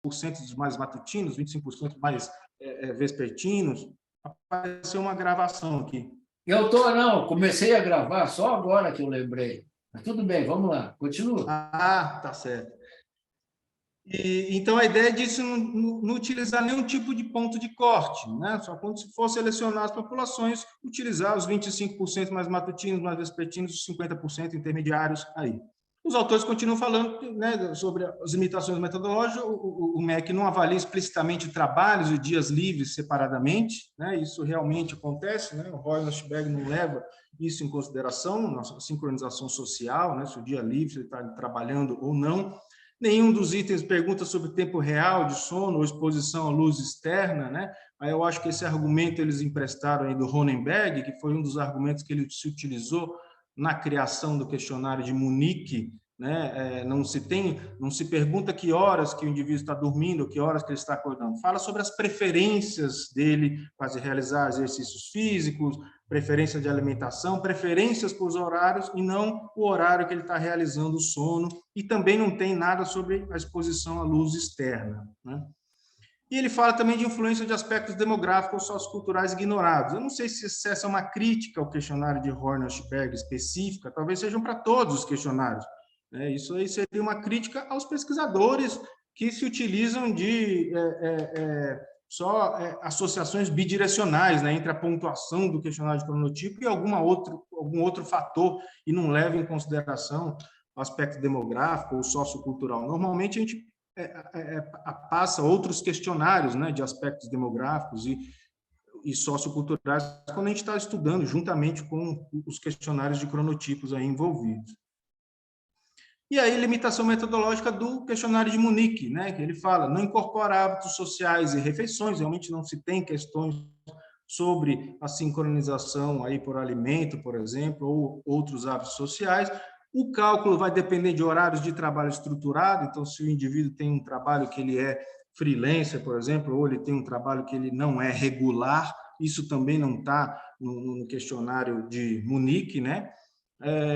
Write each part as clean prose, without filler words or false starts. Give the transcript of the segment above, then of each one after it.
dos mais matutinos, 25% mais vespertinos. Apareceu uma gravação aqui. Não, comecei a gravar só agora que eu lembrei. Mas tudo bem, vamos lá, continua. Ah, tá certo. Então, a ideia disso não utilizar nenhum tipo de ponto de corte, né? Só quando se for selecionar as populações, utilizar os 25% mais matutinos, mais vespertinos, os 50% intermediários aí. Os autores continuam falando, né, sobre as limitações metodológicas. O MEC não avalia explicitamente trabalhos e dias livres separadamente, né? Isso realmente acontece, né? O Roy Noschberg não leva isso em consideração, nossa sincronização social, né? Se o dia livre, se ele está trabalhando ou não. Nenhum dos itens pergunta sobre tempo real de sono ou exposição à luz externa, né? Aí eu acho que esse argumento eles emprestaram aí do Ronenberg, que foi um dos argumentos que ele se utilizou na criação do questionário de Munique, né? Não se pergunta que horas que o indivíduo está dormindo, que horas que ele está acordando. Fala sobre as preferências dele para realizar exercícios físicos, preferência de alimentação, preferências por horários e não o horário que ele está realizando o sono, e também não tem nada sobre a exposição à luz externa, né? E ele fala também de influência de aspectos demográficos ou socioculturais ignorados. Eu não sei se essa é uma crítica ao questionário de Hornberg específica, talvez sejam para todos os questionários, né? Isso aí seria uma crítica aos pesquisadores que se utilizam de associações bidirecionais, né, entre a pontuação do questionário de cronotipo e algum outro fator, e não leva em consideração o aspecto demográfico ou sociocultural. Normalmente, a gente passa outros questionários, né, de aspectos demográficos e socioculturais quando a gente está estudando, juntamente com os questionários de cronotipos aí envolvidos. E aí, limitação metodológica do questionário de Munique, né, que ele fala, não incorpora hábitos sociais e refeições, realmente não se tem questões sobre a sincronização aí por alimento, por exemplo, ou outros hábitos sociais. O cálculo vai depender de horários de trabalho estruturado, então, se o indivíduo tem um trabalho que ele é freelancer, por exemplo, ou ele tem um trabalho que ele não é regular, isso também não está no questionário de Munique, né?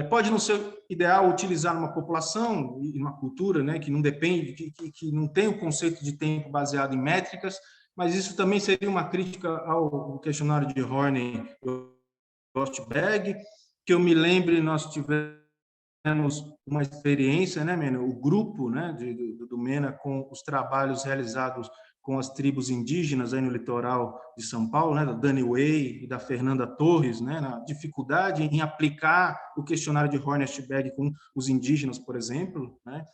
Pode não ser ideal utilizar uma população e uma cultura, né, que não depende, que não tem o conceito de tempo baseado em métricas, mas isso também seria uma crítica ao questionário de Horney e Rostberg, que eu me lembre, nós tivemos uma experiência, né, Mena, o grupo, né, do Mena com os trabalhos realizados com as tribos indígenas aí no litoral de São Paulo, né, da Dani Way e da Fernanda Torres, né, na dificuldade em aplicar o questionário de Hornberg com os indígenas, por exemplo, né,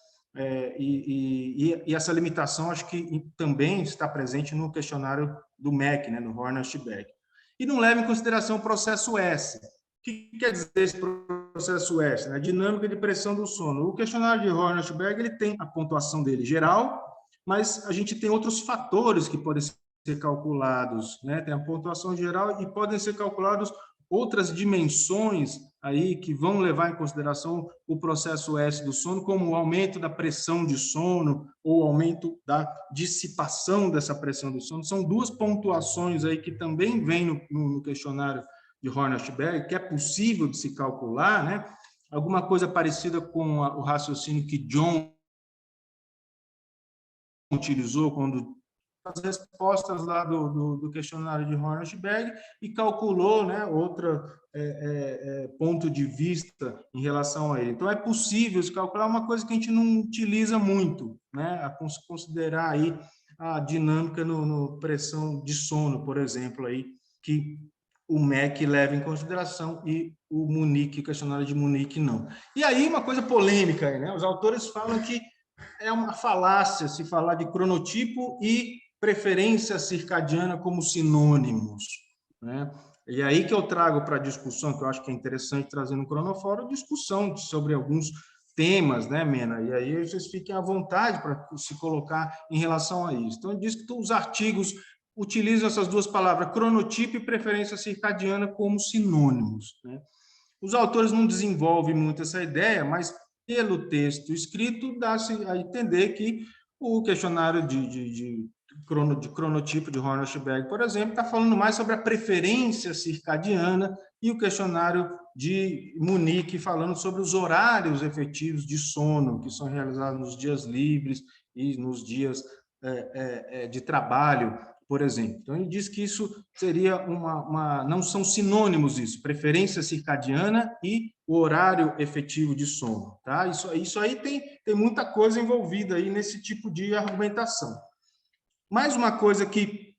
e essa limitação acho que também está presente no questionário do MEC, né, no Hornberg. E não leva em consideração o processo S. O que quer dizer esse processo S? A dinâmica de pressão do sono. O questionário de Hornberg ele tem a pontuação dele geral, mas a gente tem outros fatores que podem ser calculados, né? Tem a pontuação geral e podem ser calculados outras dimensões aí que vão levar em consideração o processo S do sono, como o aumento da pressão de sono ou o aumento da dissipação dessa pressão do sono. São duas pontuações aí que também vêm no questionário de Hornberg, que é possível de se calcular, né? Alguma coisa parecida com o raciocínio que John utilizou quando as respostas lá do questionário de Hornberg e calculou, né, outro ponto de vista em relação a ele. Então, é possível se calcular uma coisa que a gente não utiliza muito, né, a considerar aí a dinâmica no pressão de sono, por exemplo, aí, que o MEC leva em consideração e o Munique, o questionário de Munique, não. E aí, uma coisa polêmica, aí, né, os autores falam que é uma falácia se falar de cronotipo e preferência circadiana como sinônimos, né? E aí que eu trago para a discussão, que eu acho que é interessante trazer no cronofórum, discussão sobre alguns temas, né, Mena? E aí vocês fiquem à vontade para se colocar em relação a isso. Então, diz que os artigos utilizam essas duas palavras, cronotipo e preferência circadiana, como sinônimos, né? Os autores não desenvolvem muito essa ideia, mas pelo texto escrito dá-se a entender que o questionário de cronotipo de Hornberg, por exemplo, está falando mais sobre a preferência circadiana, e o questionário de Munique falando sobre os horários efetivos de sono, que são realizados nos dias livres e nos dias de trabalho, por exemplo. Então, ele diz que isso seria não são sinônimos isso, preferência circadiana e o horário efetivo de sono. Tá? Isso aí tem muita coisa envolvida aí nesse tipo de argumentação. Mais uma coisa que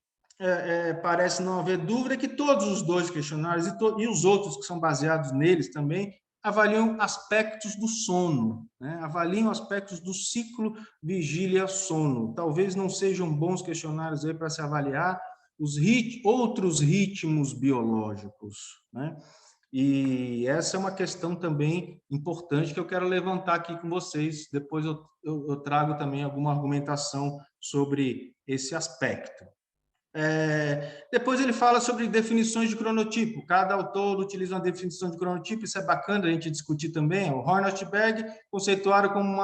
parece não haver dúvida é que todos os dois questionários e os outros que são baseados neles também avaliam aspectos do sono, né? Avaliam aspectos do ciclo vigília-sono. Talvez não sejam bons questionários aí para se avaliar outros ritmos biológicos, né? E essa é uma questão também importante que eu quero levantar aqui com vocês. Depois eu trago também alguma argumentação sobre esse aspecto. Depois ele fala sobre definições de cronotipo. Cada autor utiliza uma definição de cronotipo, isso é bacana a gente discutir também. O Hornberg conceituaram como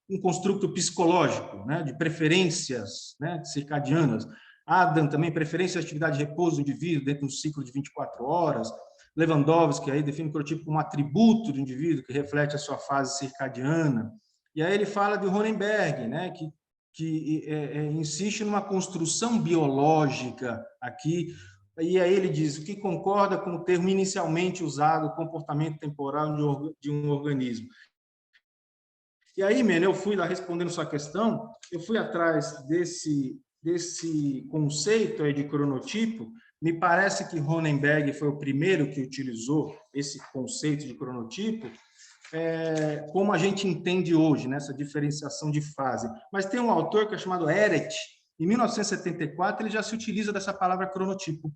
um construto psicológico, né, de preferências, né, circadianas. Adam também, preferência de atividade de repouso do indivíduo dentro do ciclo de 24 horas. Lewandowski aí define o cronotipo como um atributo do indivíduo que reflete a sua fase circadiana. E aí ele fala de Hornberg, né, que insiste numa construção biológica aqui, e aí ele diz o que concorda com o termo inicialmente usado, comportamento temporal de um organismo. E aí, Mene, eu fui lá respondendo sua questão, eu fui atrás desse conceito aí de cronotipo. Me parece que Hornberg foi o primeiro que utilizou esse conceito de cronotipo, como a gente entende hoje, nessa diferenciação de fase. Mas tem um autor que é chamado Eret, em 1974, ele já se utiliza dessa palavra cronotipo,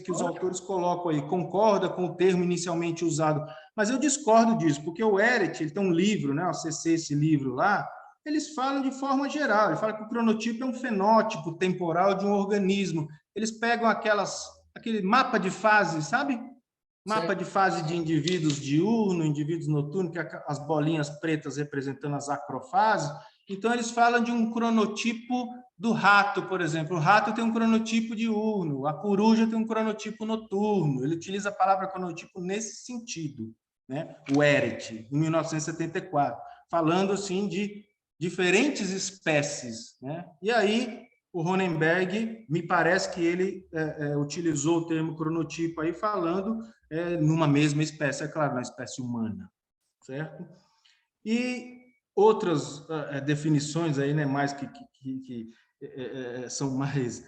que os autores colocam aí, concorda com o termo inicialmente usado. Mas eu discordo disso, porque o Eret, ele tem um livro, né, o CC, esse livro lá, eles falam de forma geral, ele fala que o cronotipo é um fenótipo temporal de um organismo. Eles pegam aquele mapa de fase, sabe? Mapa de fase de indivíduos diurno, indivíduos noturnos, que as bolinhas pretas representando as acrofases. Então, eles falam de um cronotipo do rato, por exemplo. O rato tem um cronotipo diurno, a coruja tem um cronotipo noturno. Ele utiliza a palavra cronotipo nesse sentido, né? O Eret, em 1974, falando assim de diferentes espécies, né? E aí, o Hornberg, me parece que ele utilizou o termo cronotipo aí falando numa mesma espécie, é claro, na espécie humana, certo? E outras definições aí, né, mais que são mais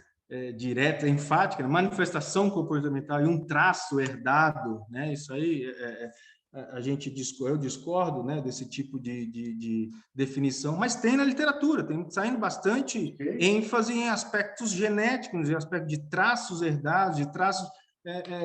diretas, enfáticas, manifestação comportamental e um traço herdado, né? Isso aí eu discordo, né, desse tipo de definição, mas tem na literatura, tem saindo bastante ênfase em aspectos genéticos, em aspectos de traços herdados, de traços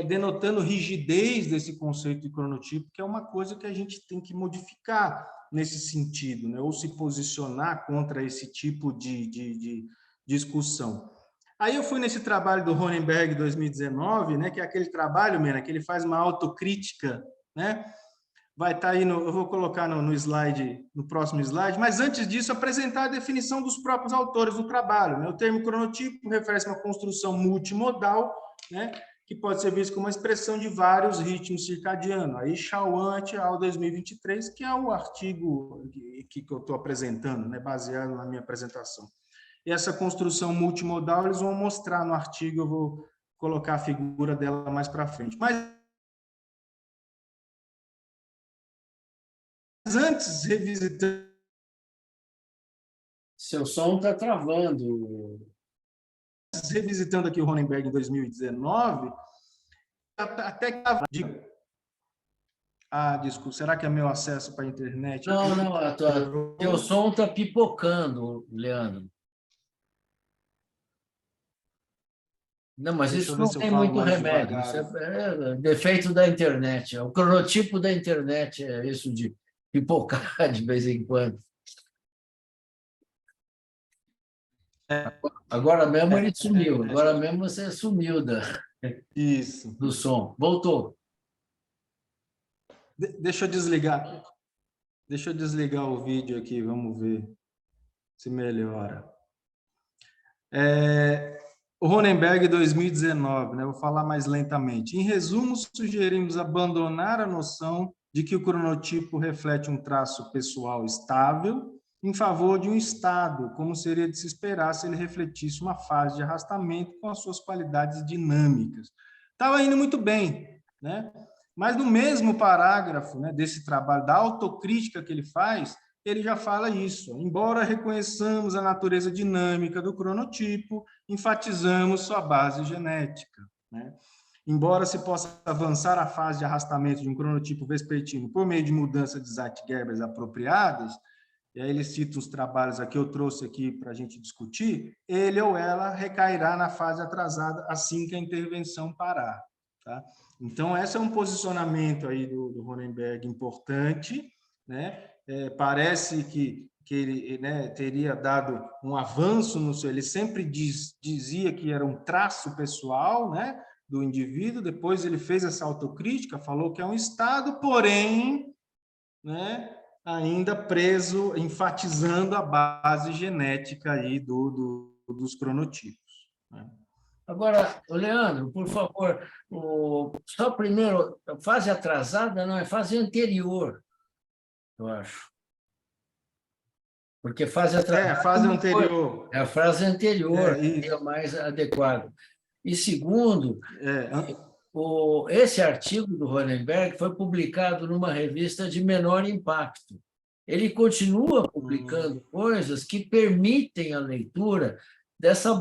denotando rigidez desse conceito de cronotipo, que é uma coisa que a gente tem que modificar nesse sentido, né, ou se posicionar contra esse tipo de discussão. Aí eu fui nesse trabalho do Hornberg 2019, né, que é aquele trabalho, Mena, que ele faz uma autocrítica, né? Vai estar aí, eu vou colocar no slide, no próximo slide, mas antes disso, apresentar a definição dos próprios autores do trabalho, né? O termo cronotipo refere-se a uma construção multimodal, né, que pode ser visto como uma expressão de vários ritmos circadianos. Aí, Chauhan et al. 2023, que é o artigo que eu estou apresentando, né, baseado na minha apresentação. E essa construção multimodal, eles vão mostrar no artigo, eu vou colocar a figura dela mais para frente. Mas antes, revisitando... Seu som está travando. Revisitando aqui o Hornberg em 2019, até que... desculpa, será que é meu acesso para a internet? Não, teu som está pipocando, Leandro. Não, mas isso não tem muito remédio. Isso é defeito da internet. É o cronotipo da internet, é isso de pipocar de vez em quando. Agora mesmo ele sumiu. Agora mesmo você sumiu do som. Voltou. Deixa eu desligar. Deixa eu desligar o vídeo aqui, vamos ver se melhora. O Hornberg 2019, né? Vou falar mais lentamente. Em resumo, sugerimos abandonar a noção de que o cronotipo reflete um traço pessoal estável em favor de um estado, como seria de se esperar se ele refletisse uma fase de arrastamento com as suas qualidades dinâmicas. Estava indo muito bem, né? Mas no mesmo parágrafo, né, desse trabalho, da autocrítica que ele faz, ele já fala isso. Embora reconheçamos a natureza dinâmica do cronotipo, enfatizamos sua base genética, né? Embora se possa avançar a fase de arrastamento de um cronotipo vespertino por meio de mudança de Zeitgebers apropriadas, e aí ele cita os trabalhos aqui, eu trouxe aqui para a gente discutir, ele ou ela recairá na fase atrasada assim que a intervenção parar. Tá? Então, esse é um posicionamento aí do Ronenberg importante, né? Parece que ele, né, teria dado um avanço no seu, ele sempre dizia que era um traço pessoal, né, do indivíduo, depois ele fez essa autocrítica, falou que é um estado, porém, né, ainda preso, enfatizando a base genética aí dos cronotipos. Né? Agora, Leandro, por favor, só primeiro, fase atrasada não é fase anterior, eu acho. Porque fase atrasada... a fase anterior. É a fase anterior que é mais adequada. E segundo, esse artigo do Ronenberg foi publicado numa revista de menor impacto. Ele continua publicando coisas que permitem a leitura dessa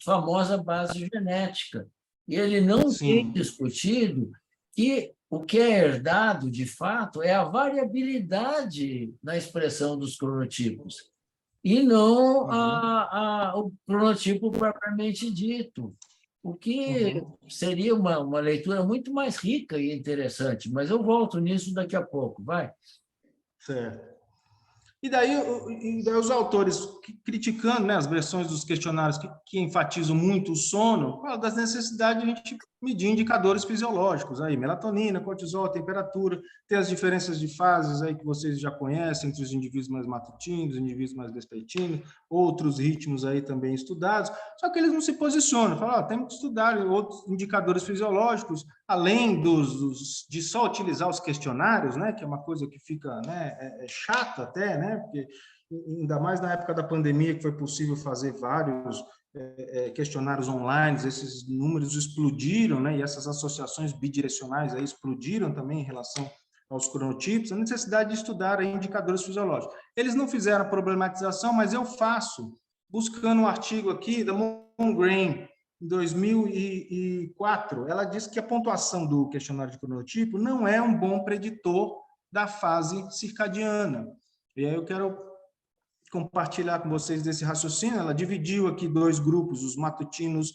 famosa base genética. E ele não tem discutido que o que é herdado, de fato, é a variabilidade na expressão dos cronotipos, e não o cronotipo propriamente dito, o que seria uma leitura muito mais rica e interessante, mas eu volto nisso daqui a pouco, vai. Certo. E daí os autores criticando, né, as versões dos questionários que enfatizam muito o sono, falam das necessidades de a gente medir indicadores fisiológicos, aí, melatonina, cortisol, temperatura, tem as diferenças de fases aí que vocês já conhecem entre os indivíduos mais matutinos, indivíduos mais vespertinos, outros ritmos aí também estudados, só que eles não se posicionam, falam, temos que estudar outros indicadores fisiológicos, além de só utilizar os questionários, né, que é uma coisa que fica, né, chato até, né, porque ainda mais na época da pandemia que foi possível fazer vários questionários online, esses números explodiram, né, e essas associações bidirecionais aí explodiram também em relação aos cronotipos, a necessidade de estudar indicadores fisiológicos. Eles não fizeram a problematização, mas eu faço, buscando um artigo aqui da Mongrain, em 2004, ela diz que a pontuação do questionário de cronotipo não é um bom preditor da fase circadiana. E aí eu quero compartilhar com vocês desse raciocínio. Ela dividiu aqui dois grupos, os matutinos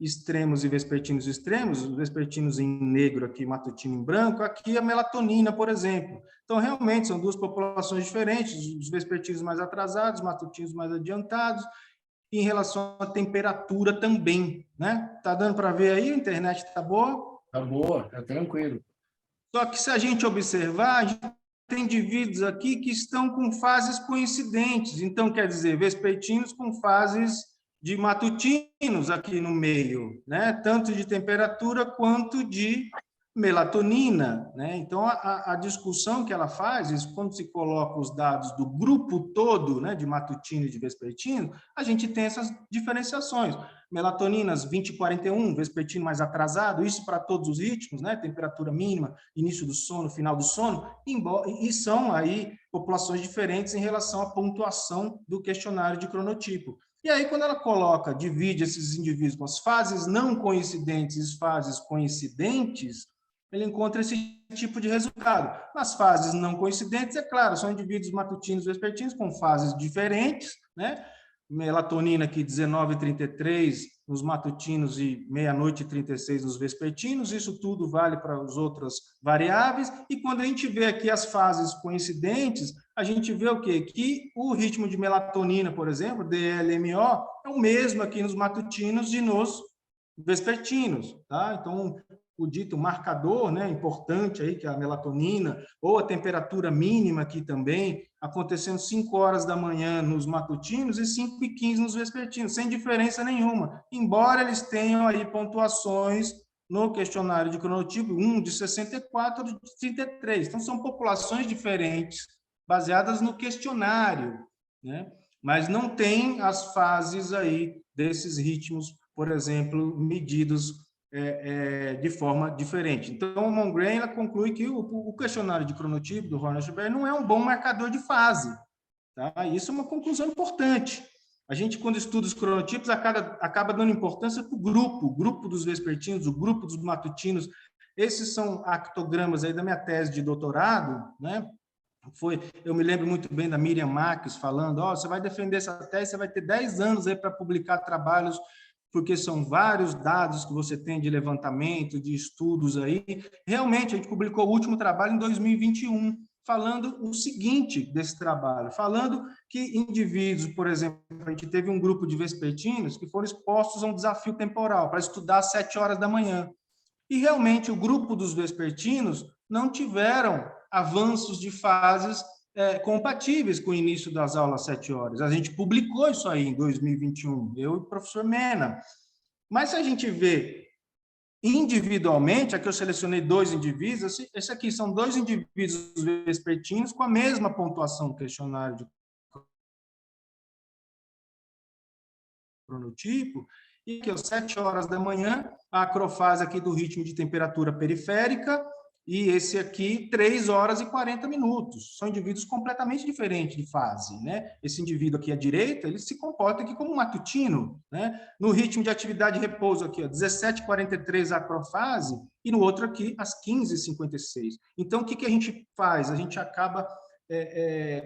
extremos e vespertinos extremos, os vespertinos em negro aqui, matutino em branco, aqui a melatonina, por exemplo. Então, realmente, são duas populações diferentes, os vespertinos mais atrasados, matutinos mais adiantados, em relação à temperatura também, né? Tá dando para ver aí? A internet tá boa? Tá boa, tá tranquilo. Só que se a gente observar, a gente tem indivíduos aqui que estão com fases coincidentes. Então, quer dizer, vespertinos com fases de matutinos aqui no meio, né? Tanto de temperatura quanto de melatonina, né? Então, a discussão que ela faz, quando se coloca os dados do grupo todo, né, de matutino e de vespertino, a gente tem essas diferenciações. Melatoninas 20 e 41, vespertino mais atrasado, isso para todos os ritmos, né? Temperatura mínima, início do sono, final do sono, e são aí populações diferentes em relação à pontuação do questionário de cronotipo. E aí, quando ela coloca, divide esses indivíduos com as fases não coincidentes e as fases coincidentes, ele encontra esse tipo de resultado. Nas fases não coincidentes, é claro, são indivíduos matutinos e vespertinos com fases diferentes, né? Melatonina aqui 19h33 nos matutinos e meia-noite e 36 nos vespertinos, isso tudo vale para as outras variáveis, e quando a gente vê aqui as fases coincidentes, a gente vê o quê? Que o ritmo de melatonina, por exemplo, DLMO, é o mesmo aqui nos matutinos e nos vespertinos, tá? Então, o dito marcador, né, importante aí, que é a melatonina, ou a temperatura mínima aqui também, acontecendo 5 horas da manhã nos matutinos e 5h15 nos vespertinos, sem diferença nenhuma, embora eles tenham aí pontuações no questionário de cronotipo, um de 64 e de 33. Então, são populações diferentes, baseadas no questionário, né? Mas não tem as fases aí desses ritmos, por exemplo, medidos de forma diferente. Então, o Mongrain conclui que o questionário de cronotipo do Horner-Schreiber não é um bom marcador de fase. Tá? Isso é uma conclusão importante. A gente, quando estuda os cronotipos, acaba dando importância para o grupo dos vespertinos, o grupo dos matutinos. Esses são actogramas aí da minha tese de doutorado, né? Eu me lembro muito bem da Miriam Marques falando, você vai defender essa tese, você vai ter 10 anos aí para publicar trabalhos, porque são vários dados que você tem de levantamento, de estudos aí. Realmente, a gente publicou o último trabalho em 2021, falando o seguinte desse trabalho, falando que indivíduos, por exemplo, a gente teve um grupo de vespertinos que foram expostos a um desafio temporal para estudar às 7 horas da manhã. E realmente o grupo dos vespertinos não tiveram avanços de fases compatíveis com o início das aulas às 7 horas. A gente publicou isso aí em 2021, eu e o professor Mena. Mas se a gente vê individualmente, aqui eu selecionei 2 indivíduos, esse aqui são 2 indivíduos vespertinos com a mesma pontuação do questionário de cronotipo, e que às 7 horas da manhã, a acrofase aqui do ritmo de temperatura periférica, e esse aqui, 3 horas e 40 minutos. São indivíduos completamente diferentes de fase, né? Esse indivíduo aqui à direita, ele se comporta aqui como um matutino, né? No ritmo de atividade e repouso aqui, 17h43 a acrofase, e no outro aqui, às 15h56. Então, o que a gente faz? A gente acaba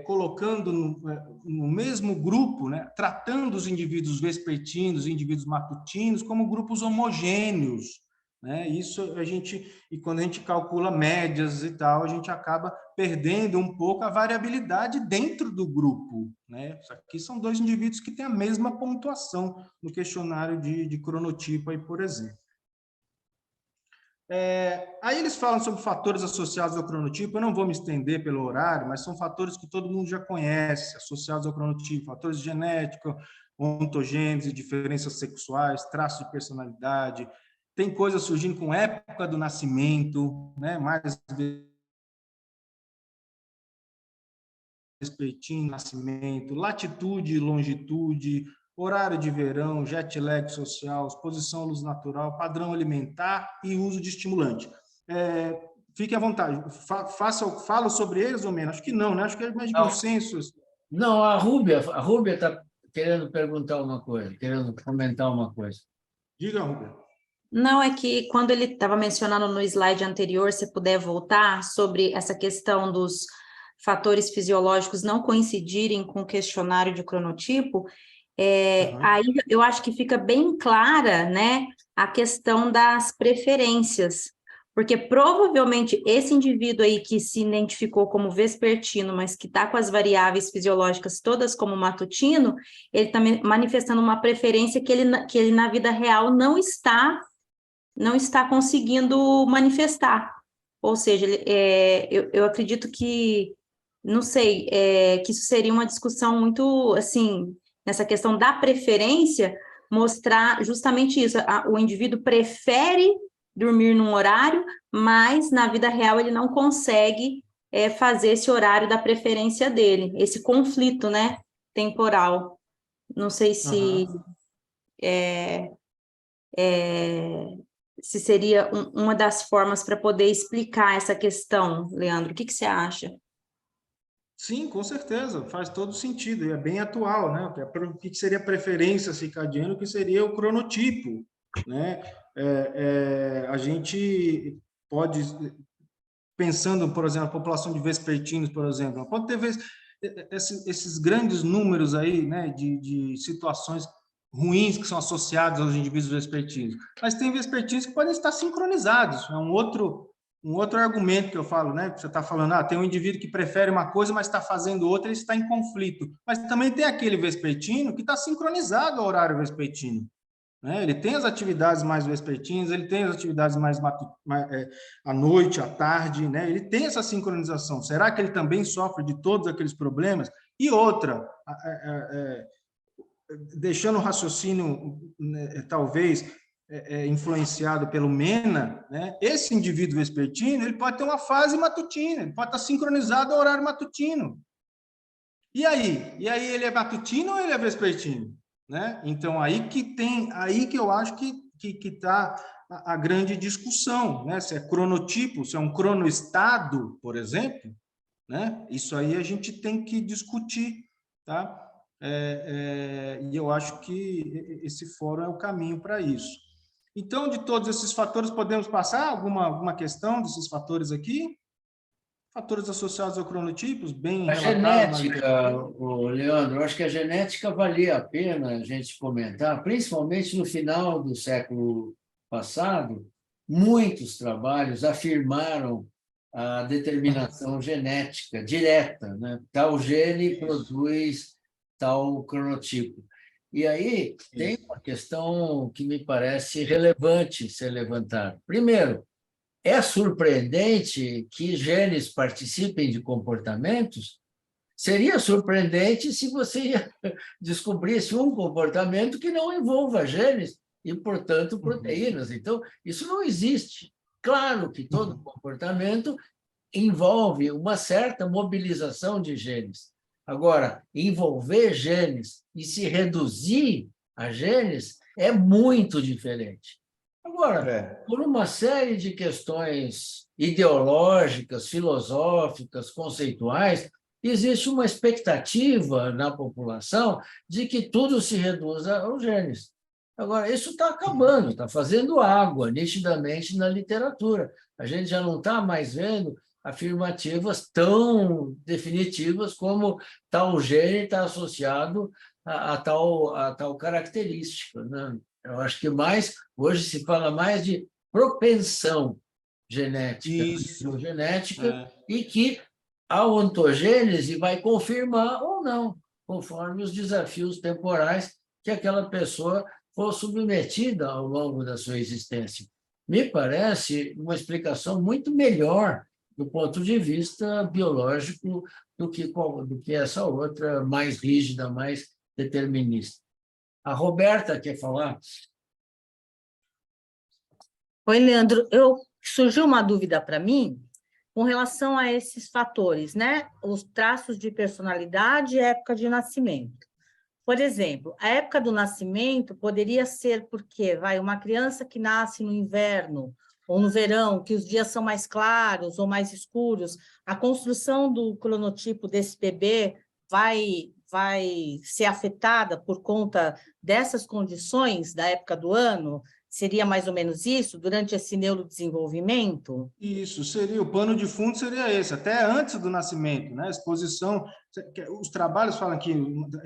colocando no mesmo grupo, né? Tratando os indivíduos vespertinos e indivíduos matutinos como grupos homogêneos, né? Isso e quando a gente calcula médias e tal, a gente acaba perdendo um pouco a variabilidade dentro do grupo, né? Isso aqui são 2 indivíduos que têm a mesma pontuação no questionário de cronotipo, aí, por exemplo. Aí eles falam sobre fatores associados ao cronotipo, eu não vou me estender pelo horário, mas são fatores que todo mundo já conhece, associados ao cronotipo, fatores genéticos, ontogênese, diferenças sexuais, traços de personalidade. Tem coisas surgindo com época do nascimento, né? Mais vespertino, nascimento, latitude e longitude, horário de verão, jet lag social, exposição à luz natural, padrão alimentar e uso de estimulante. Fique à vontade. Falo sobre eles ou menos? Acho que não, né? Acho que é mais de consenso. Não, a Rúbia está querendo perguntar uma coisa, querendo comentar uma coisa. Diga, Rúbia. Não, é que quando ele estava mencionando no slide anterior, se puder voltar, sobre essa questão dos fatores fisiológicos não coincidirem com o questionário de cronotipo, aí eu acho que fica bem clara, né, a questão das preferências, porque provavelmente esse indivíduo aí que se identificou como vespertino, mas que está com as variáveis fisiológicas todas como matutino, ele está manifestando uma preferência que ele na vida real não está conseguindo manifestar. Ou seja, eu acredito que, não sei, que isso seria uma discussão muito, assim, nessa questão da preferência, mostrar justamente isso. O indivíduo prefere dormir num horário, mas na vida real ele não consegue fazer esse horário da preferência dele, esse conflito, né, temporal. Não sei se se seria uma das formas para poder explicar essa questão, Leandro. O que você acha? Sim, com certeza, faz todo sentido, e é bem atual, né? O que seria a preferência circadiana, o que seria o cronotipo, né? A gente pode, pensando, por exemplo, a população de vespertinos, por exemplo, pode ter esses grandes números aí, né, de situações ruins que são associadas aos indivíduos vespertinos, mas tem vespertinos que podem estar sincronizados, é um outro argumento que eu falo, né? Você está falando, tem um indivíduo que prefere uma coisa, mas está fazendo outra, ele está em conflito. Mas também tem aquele vespertino que está sincronizado ao horário vespertino, né? Ele tem as atividades mais vespertinas, ele tem as atividades mais à noite, à tarde, né? Ele tem essa sincronização. Será que ele também sofre de todos aqueles problemas? E outra, deixando o raciocínio, né, talvez influenciado pelo Mena, né? Esse indivíduo vespertino, ele pode ter uma fase matutina, ele pode estar sincronizado ao horário matutino. E aí? E aí ele é matutino ou ele é vespertino? Né? Então, aí que eu acho que está a grande discussão, né? Se é cronotipo, se é um cronoestado, por exemplo, né? Isso aí a gente tem que discutir, tá? E eu acho que esse fórum é o caminho para isso. Então, de todos esses fatores, podemos passar alguma questão desses fatores aqui? Fatores associados ao cronotipos, bem A relatado na genética, Leandro, eu acho que a genética valia a pena a gente comentar, principalmente no final do século passado, muitos trabalhos afirmaram a determinação genética direta, né? Tal gene produz tal cronotipo. E aí tem uma questão que me parece relevante ser levantada. Primeiro, é surpreendente que genes participem de comportamentos? Seria surpreendente se você descobrisse um comportamento que não envolva genes e, portanto, proteínas. Então, isso não existe. Claro que todo comportamento envolve uma certa mobilização de genes. Agora, envolver genes e se reduzir a genes é muito diferente. Agora, por uma série de questões ideológicas, filosóficas, conceituais, existe uma expectativa na população de que tudo se reduza aos genes. Agora, isso está acabando, está fazendo água, nitidamente, na literatura. A gente já não está mais vendo afirmativas tão definitivas como tal gene está associado a tal característica, né? Eu acho que hoje se fala mais de propensão genética, genética, e que a ontogênese vai confirmar ou não, conforme os desafios temporais que aquela pessoa for submetida ao longo da sua existência. Me parece uma explicação muito melhor do ponto de vista biológico do que essa outra mais rígida, mais determinista. A Roberta quer falar? Oi, Leandro. Surgiu uma dúvida para mim com relação a esses fatores, né? Os traços de personalidade e época de nascimento. Por exemplo, a época do nascimento poderia ser porque uma criança que nasce no inverno ou no verão, que os dias são mais claros ou mais escuros, a construção do cronotipo desse bebê vai ser afetada por conta dessas condições da época do ano? Seria mais ou menos isso, durante esse neurodesenvolvimento? Isso, seria, o pano de fundo seria esse, até antes do nascimento, né? Exposição, os trabalhos falam que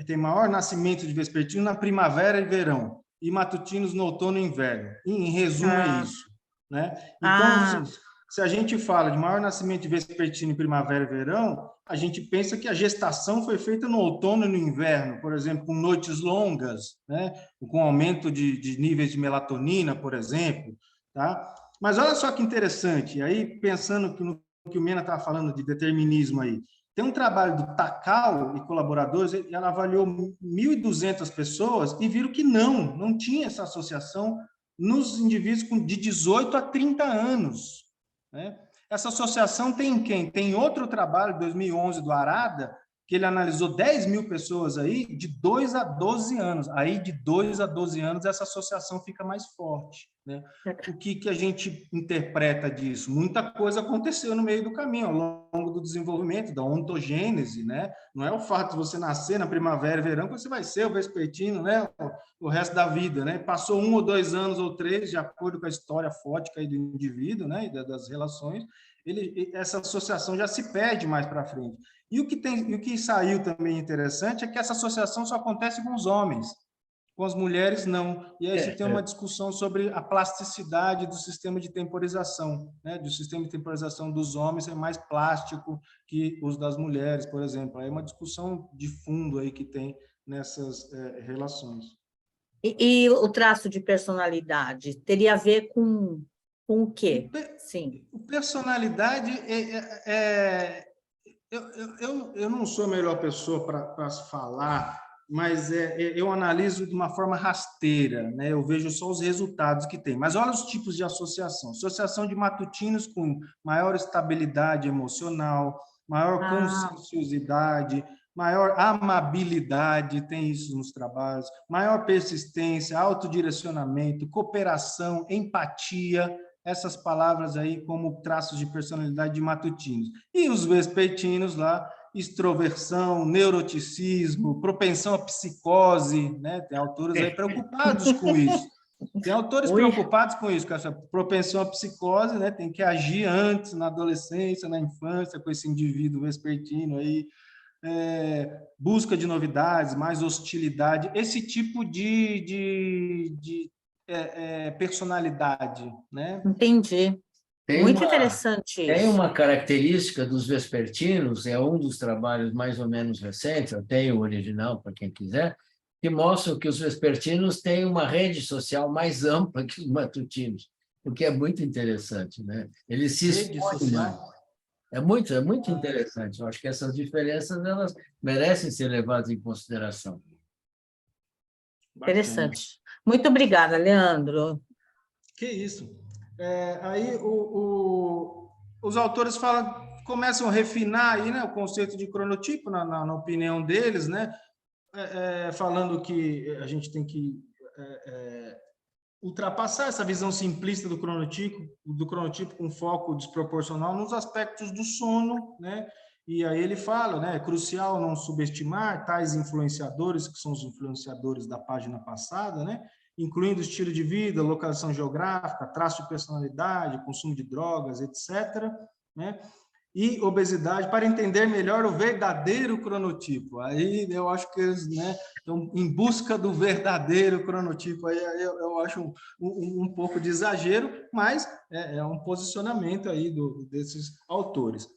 tem maior nascimento de vespertino na primavera e verão, e matutinos no outono e inverno. Em resumo, é isso, né? Então, se a gente fala de maior nascimento de vespertino em primavera e verão, a gente pensa que a gestação foi feita no outono e no inverno, por exemplo, com noites longas, né? Com aumento de níveis de melatonina, por exemplo, tá? Mas olha só que interessante, aí pensando no que o Mena estava falando de determinismo aí, tem um trabalho do Takao e colaboradores, ela avaliou 1.200 pessoas e viram que não tinha essa associação nos indivíduos de 18 a 30 anos, né? Essa associação tem em quem? Tem outro trabalho, 2011, do Arada, que ele analisou 10 mil pessoas aí de 2 a 12 anos. Aí, de 2 a 12 anos, essa associação fica mais forte, né? O que a gente interpreta disso? Muita coisa aconteceu no meio do caminho, ao longo do desenvolvimento, da ontogênese, né? Não é o fato de você nascer na primavera e verão que você vai ser o vespertino, né? O resto da vida, né? Passou 1 ou 2 anos ou 3, de acordo com a história fótica aí do indivíduo, né? E das relações, essa associação já se perde mais para frente. E o que saiu também interessante é que essa associação só acontece com os homens, com as mulheres não. E aí você tem uma discussão sobre a plasticidade do sistema de temporização, né? Do sistema de temporização dos homens é mais plástico que os das mulheres, por exemplo. Aí é uma discussão de fundo aí que tem nessas relações. E o traço de personalidade teria a ver com o quê? Sim. Personalidade eu não sou a melhor pessoa para falar, mas eu analiso de uma forma rasteira, né? Eu vejo só os resultados que tem. Mas olha os tipos de associação. Associação de matutinos com maior estabilidade emocional, maior conscienciosidade, maior amabilidade, tem isso nos trabalhos, maior persistência, autodirecionamento, cooperação, empatia, essas palavras aí como traços de personalidade de matutinos. E os vespertinos lá, extroversão, neuroticismo, propensão à psicose, né? Tem autores aí preocupados com isso. Tem autores preocupados com isso, com essa propensão à psicose, né? Tem que agir antes, na adolescência, na infância, com esse indivíduo vespertino aí, busca de novidades, mais hostilidade, esse tipo de personalidade, né? Entendi. Muito interessante isso. Tem uma característica dos vespertinos, é um dos trabalhos mais ou menos recentes, eu tenho o original para quem quiser, que mostram que os vespertinos têm uma rede social mais ampla que os matutinos, o que é muito interessante, né? Eles se expõem. É muito interessante. Eu acho que essas diferenças elas merecem ser levadas em consideração. Interessante. Muito obrigada, Leandro. Que isso. Aí os autores começam a refinar aí, né, o conceito de cronotipo, na opinião deles, né, falando que a gente tem que ultrapassar essa visão simplista do cronotipo com foco desproporcional nos aspectos do sono, né? E aí ele fala, né, é crucial não subestimar tais influenciadores, que são os influenciadores da página passada, né? Incluindo estilo de vida, localização geográfica, traço de personalidade, consumo de drogas, etc., né? E obesidade, para entender melhor o verdadeiro cronotipo. Aí eu acho que eles, né, estão em busca do verdadeiro cronotipo. Aí eu acho um pouco de exagero, mas é um posicionamento aí desses autores.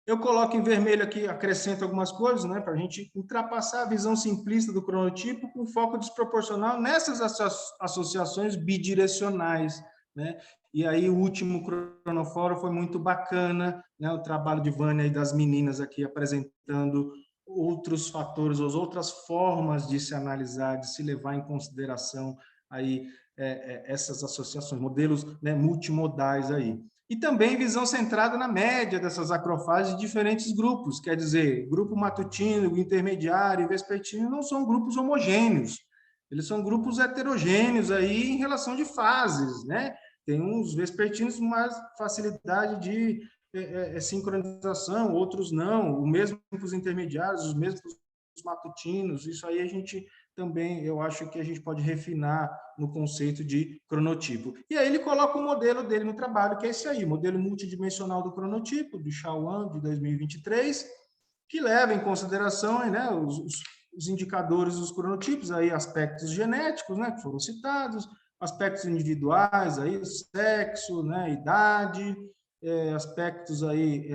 Eu coloco em vermelho aqui, acrescento algumas coisas, né, para a gente ultrapassar a visão simplista do cronotipo com foco desproporcional nessas associações bidirecionais, né? E aí o último cronofórum foi muito bacana, né? O trabalho de Vânia e das meninas aqui apresentando outros fatores, ou outras formas de se analisar, de se levar em consideração aí essas associações, modelos, né, multimodais aí. E também visão centrada na média dessas acrofases de diferentes grupos, quer dizer, grupo matutino, intermediário e vespertino não são grupos homogêneos, eles são grupos heterogêneos aí em relação de fases, né? Tem uns vespertinos com mais facilidade de sincronização, outros não, o mesmo para os intermediários, os mesmos para os matutinos, isso aí a gente também, eu acho que a gente pode refinar no conceito de cronotipo. E aí ele coloca o modelo dele no trabalho, que é esse aí, modelo multidimensional do cronotipo, do Shawan, de 2023, que leva em consideração, né, os indicadores dos cronotipos, aí aspectos genéticos, né, que foram citados, aspectos individuais, aí, sexo, né, idade, aspectos aí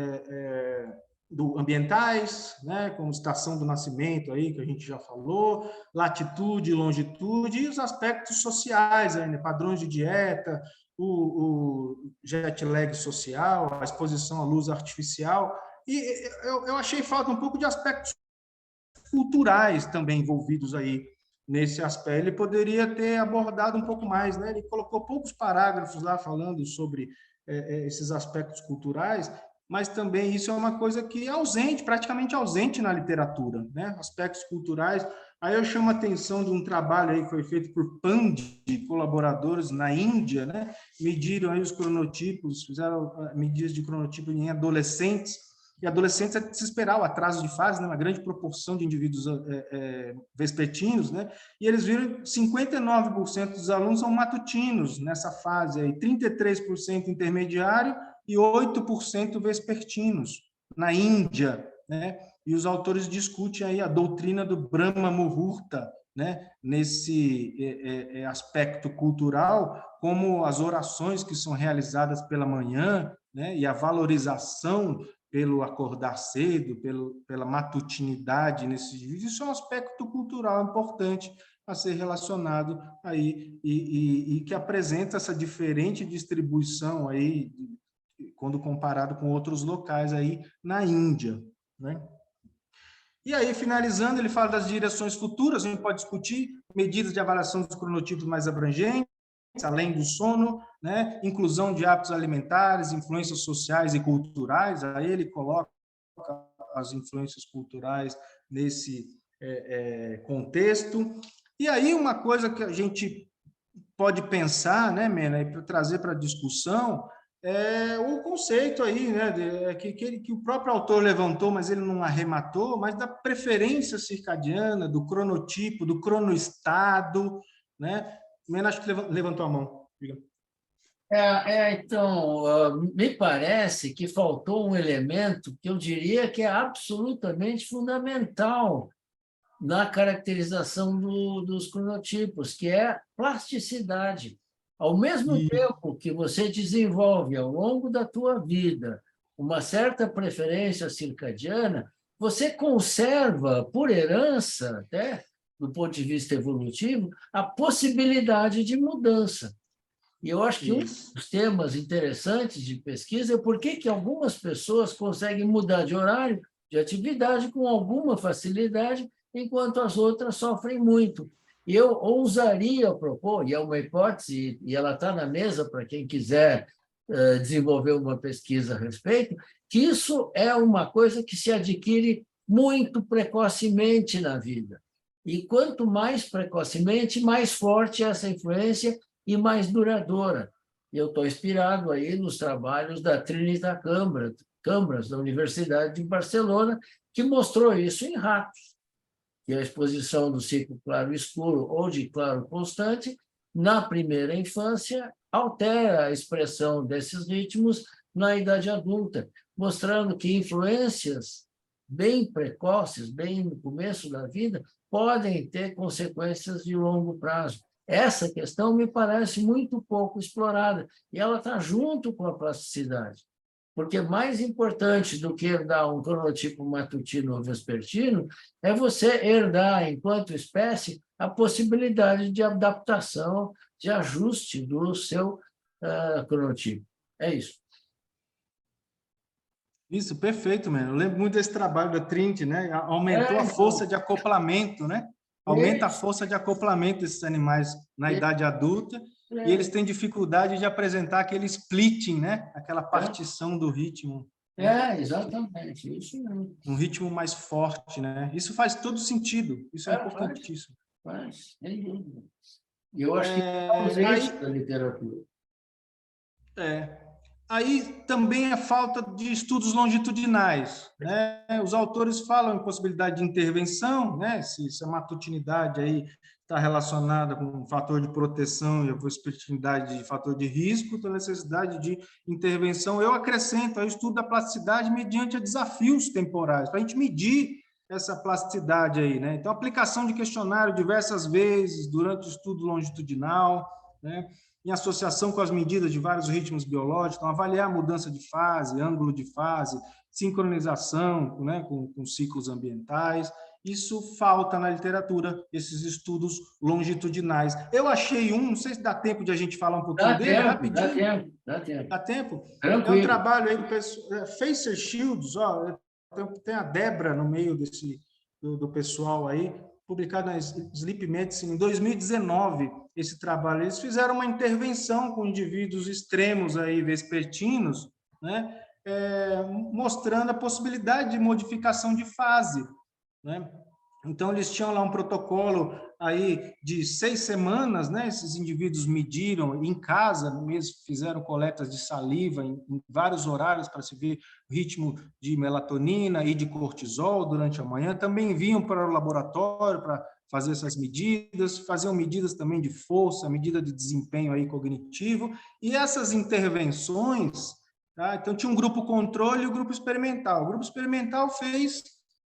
ambientais, né, como estação do nascimento, aí, que a gente já falou, latitude, longitude, e os aspectos sociais, aí, né, padrões de dieta, o jet lag social, a exposição à luz artificial, e eu achei falta um pouco de aspectos culturais também envolvidos aí nesse aspecto. Ele poderia ter abordado um pouco mais, né? Ele colocou poucos parágrafos lá falando sobre esses aspectos culturais, mas também isso é uma coisa que é ausente, praticamente ausente na literatura, né? Aspectos culturais. Aí eu chamo a atenção de um trabalho aí que foi feito por Pandey, colaboradores na Índia, né? Mediram aí os cronotipos, fizeram medidas de cronotipo em adolescentes, e adolescentes é de se esperar o atraso de fase, né? Uma grande proporção de indivíduos vespertinos, né? E eles viram que 59% dos alunos são matutinos nessa fase, aí, 33% intermediário e 8% vespertinos na Índia, né? E os autores discutem aí a doutrina do Brahma Muhurta, né? Nesse aspecto cultural, como as orações que são realizadas pela manhã, né? E a valorização pelo acordar cedo, pela matutinidade nesses vídeos, isso é um aspecto cultural importante a ser relacionado aí e que apresenta essa diferente distribuição aí quando comparado com outros locais aí na Índia, né? E aí, finalizando, ele fala das direções futuras, a gente pode discutir medidas de avaliação dos cronotipos mais abrangentes, além do sono, né? Inclusão de hábitos alimentares, influências sociais e culturais, aí ele coloca as influências culturais nesse contexto. E aí uma coisa que a gente pode pensar, né, Mena, e para trazer para a discussão, é o conceito aí, né, que o próprio autor levantou, mas ele não arrematou, mas da preferência circadiana, do cronotipo, do cronoestado, né? Mena, acho que levantou a mão. Então, me parece que faltou um elemento que eu diria que é absolutamente fundamental na caracterização dos cronotipos, que é plasticidade. Ao mesmo tempo que você desenvolve ao longo da tua vida uma certa preferência circadiana, você conserva, por herança, até do ponto de vista evolutivo, a possibilidade de mudança. E eu acho que um dos temas interessantes de pesquisa é por que algumas pessoas conseguem mudar de horário, de atividade, com alguma facilidade, enquanto as outras sofrem muito. E eu ousaria propor, e é uma hipótese, e ela está na mesa para quem quiser desenvolver uma pesquisa a respeito, que isso é uma coisa que se adquire muito precocemente na vida. E quanto mais precocemente, mais forte é essa influência e mais duradoura. Eu estou inspirado aí nos trabalhos da Trinitat Cambras, da Universidade de Barcelona, que mostrou isso em ratos, que a exposição do ciclo claro-escuro ou de claro constante, na primeira infância, altera a expressão desses ritmos na idade adulta, mostrando que influências bem precoces, bem no começo da vida, podem ter consequências de longo prazo. Essa questão me parece muito pouco explorada, e ela está junto com a plasticidade. Porque mais importante do que herdar um cronotipo matutino ou vespertino é você herdar, enquanto espécie, a possibilidade de adaptação, de ajuste do seu cronotipo. É isso. Isso, perfeito, mano. Eu lembro muito desse trabalho da Trinity, né? Aumentou a força de acoplamento, né? Aumenta a força de acoplamento desses animais na idade adulta, e eles têm dificuldade de apresentar aquele splitting, né? Aquela partição do ritmo. Exatamente. Isso mesmo. Um ritmo mais forte, né? Isso faz todo sentido. Isso é importantíssimo. Faz, sem dúvida. E eu acho que é isso da literatura. Aí também a falta de estudos longitudinais, né? Os autores falam em possibilidade de intervenção, né? Se a matutinidade aí está relacionada com um fator de proteção e a vespertinidade de fator de risco, então a necessidade de intervenção. Eu acrescento aí o estudo da plasticidade mediante desafios temporais, para a gente medir essa plasticidade aí, né? Então, aplicação de questionário diversas vezes durante o estudo longitudinal, né? Em associação com as medidas de vários ritmos biológicos, então, avaliar a mudança de fase, ângulo de fase, sincronização, né, com ciclos ambientais. Isso falta na literatura, esses estudos longitudinais. Eu achei não sei se dá tempo de a gente falar um pouquinho dele, rapidinho. Dá tempo. Dá tempo? Tranquilo. É um trabalho aí do pessoal, Facer Shields, ó, tem a Débora no meio do pessoal aí, publicado na Sleep Medicine em 2019, esse trabalho. Eles fizeram uma intervenção com indivíduos extremos aí, vespertinos, né, mostrando a possibilidade de modificação de fase, né? Então, eles tinham lá um protocolo aí de 6 semanas, né? Esses indivíduos mediram em casa, mesmo fizeram coletas de saliva em vários horários para se ver o ritmo de melatonina e de cortisol durante a manhã. Também vinham para o laboratório para fazer essas medidas, faziam medidas também de força, medida de desempenho aí cognitivo. E essas intervenções, tá? Então, tinha um grupo controle e o grupo experimental. O grupo experimental fez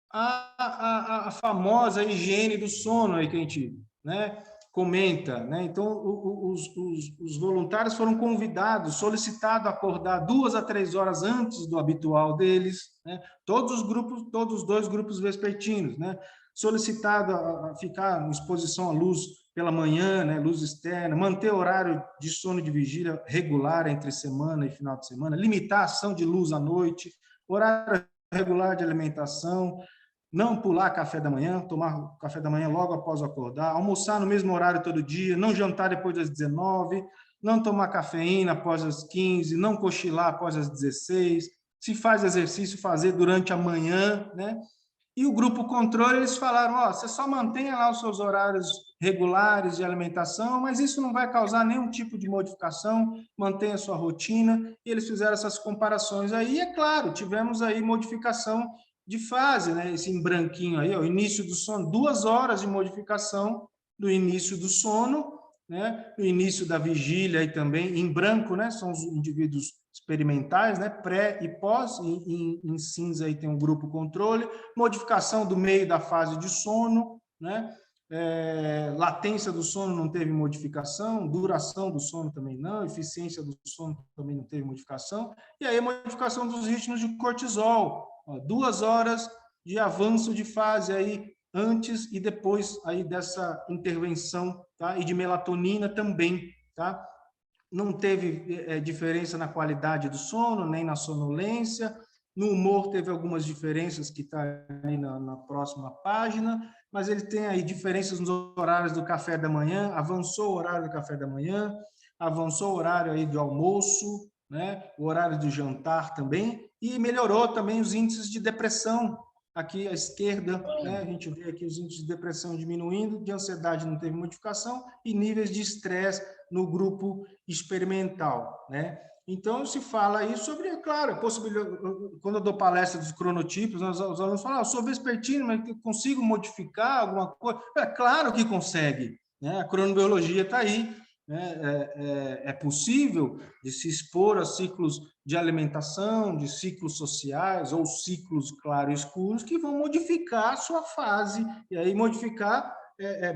a famosa higiene do sono aí que a gente, né, comenta, né? Então os voluntários foram convidados, solicitados a acordar 2 a 3 horas antes do habitual deles, né? Todos os 2 grupos vespertinos, né? Solicitado a ficar em exposição à luz pela manhã, né, luz externa, manter horário de sono de vigília regular entre semana e final de semana, limitar a ação de luz à noite, horário regular de alimentação, não pular café da manhã, tomar café da manhã logo após acordar, almoçar no mesmo horário todo dia, não jantar depois das 19, não tomar cafeína após as 15, não cochilar após as 16, se faz exercício, fazer durante a manhã, né? E o grupo controle, eles falaram, ó, você só mantenha lá os seus horários regulares de alimentação, mas isso não vai causar nenhum tipo de modificação, mantenha a sua rotina. E eles fizeram essas comparações aí, é claro, tivemos aí modificação de fase, né? Esse em branquinho aí, ó, o início do sono, 2 horas de modificação do início do sono, né? O início da vigília aí também, em branco, né? São os indivíduos experimentais, né? Pré e pós, em cinza aí tem um grupo controle, modificação do meio da fase de sono, né? Latência do sono não teve modificação, duração do sono também não, eficiência do sono também não teve modificação, e aí a modificação dos ritmos de cortisol, ó, 2 horas de avanço de fase aí, antes e depois aí dessa intervenção, tá? E de melatonina também, tá? Não teve diferença na qualidade do sono, nem na sonolência. No humor teve algumas diferenças que está aí na próxima página, mas ele tem aí diferenças nos horários do café da manhã, avançou o horário do café da manhã, avançou o horário aí do almoço, né? O horário do jantar também, e melhorou também os índices de depressão. Aqui à esquerda, né, a gente vê aqui os índices de depressão diminuindo, de ansiedade não teve modificação, e níveis de estresse no grupo experimental, né? Então, se fala aí sobre, claro, a possibilidade, quando eu dou palestra dos cronotipos, os alunos falam, eu sou vespertino, mas eu consigo modificar alguma coisa? É claro que consegue, né? A cronobiologia está aí, né? É possível de se expor a ciclos de alimentação, de ciclos sociais ou ciclos claros e escuros que vão modificar a sua fase, e aí modificar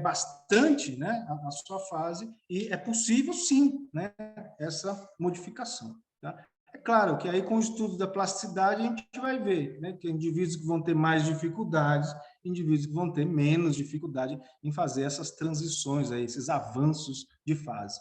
bastante, né, a sua fase, e é possível sim, né, essa modificação. Tá? É claro que aí com o estudo da plasticidade a gente vai ver, né, que indivíduos que vão ter mais dificuldades, indivíduos que vão ter menos dificuldade em fazer essas transições, aí, esses avanços de fase.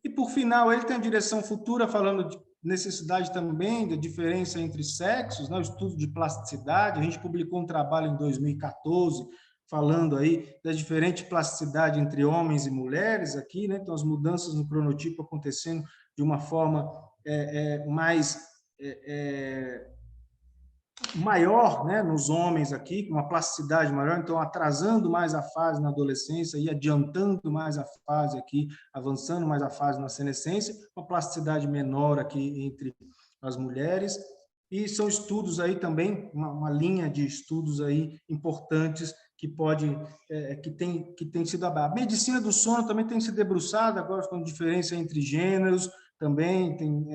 E, por final, ele tem a direção futura, falando de necessidade também da diferença entre sexos, né? O estudo de plasticidade. A gente publicou um trabalho em 2014, falando aí da diferente plasticidade entre homens e mulheres aqui, né? Então, as mudanças no cronotipo acontecendo de uma forma mais maior, né, nos homens aqui, com uma plasticidade maior, então atrasando mais a fase na adolescência e adiantando mais a fase aqui, avançando mais a fase na senescência, uma plasticidade menor aqui entre as mulheres. E são estudos aí também, uma linha de estudos aí importantes que pode, que tem sido a medicina do sono também tem se debruçado agora com diferença entre gêneros, também tem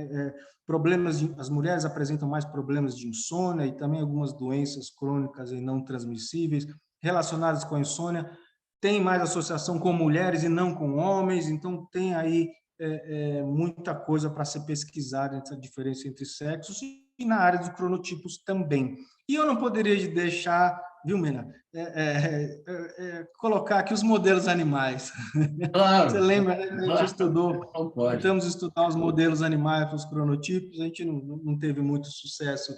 problemas as mulheres apresentam mais problemas de insônia e também algumas doenças crônicas e não transmissíveis relacionadas com a insônia, tem mais associação com mulheres e não com homens, então tem aí muita coisa para ser pesquisada essa diferença entre sexos e na área dos cronotipos também. E eu não poderia deixar, viu, Mena, colocar aqui os modelos animais. Claro. Você lembra, né? A gente estudou, tentamos estudar os modelos animais para os cronotipos, a gente não teve muito sucesso,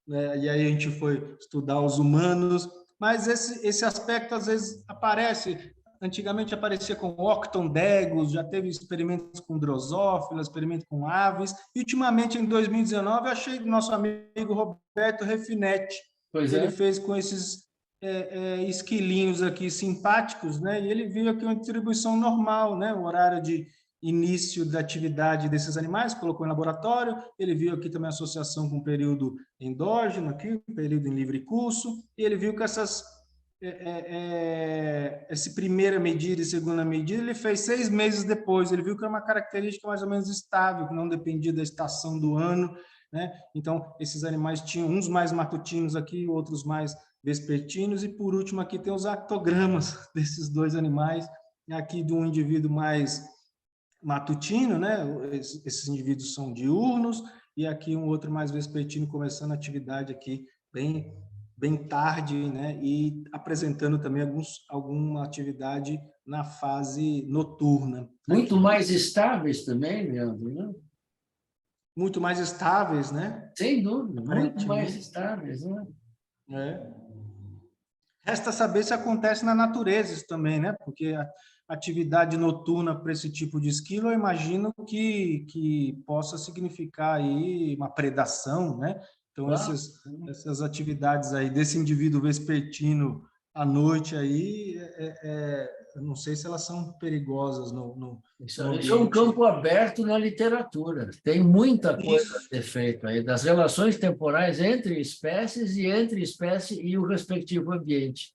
né? E aí a gente foi estudar os humanos, mas esse aspecto às vezes aparece. Antigamente aparecia com octondegos, já teve experimentos com drosófila, experimento com aves, e ultimamente, em 2019, eu achei do nosso amigo Roberto Refinetti. Ele fez com esses esquilinhos aqui simpáticos, né? E ele viu aqui uma distribuição normal, né? O horário de início da atividade desses animais, colocou em laboratório, ele viu aqui também a associação com o período endógeno, aqui, período em livre curso, e ele viu que essa primeira medida e segunda medida, ele fez 6 meses depois, ele viu que era uma característica mais ou menos estável, que não dependia da estação do ano, né? Então, esses animais tinham uns mais matutinos aqui, outros mais vespertinos, e por último aqui tem os actogramas desses dois animais, aqui de um indivíduo mais matutino, né? Esses indivíduos são diurnos, e aqui um outro mais vespertino começando a atividade aqui bem tarde, né? E apresentando também alguma atividade na fase noturna. Muito mais estáveis também, Leandro, né? Muito mais estáveis, né? Sem dúvida, muito mais estáveis, né? Resta saber se acontece na natureza isso também, né? Porque a atividade noturna para esse tipo de esquilo, eu imagino que possa significar aí uma predação, né? Então, essas atividades aí desse indivíduo vespertino à noite aí, eu não sei se elas são perigosas no Isso é um campo aberto na literatura. Tem muita coisa a ser feita aí, das relações temporais entre espécies e entre espécie e o respectivo ambiente.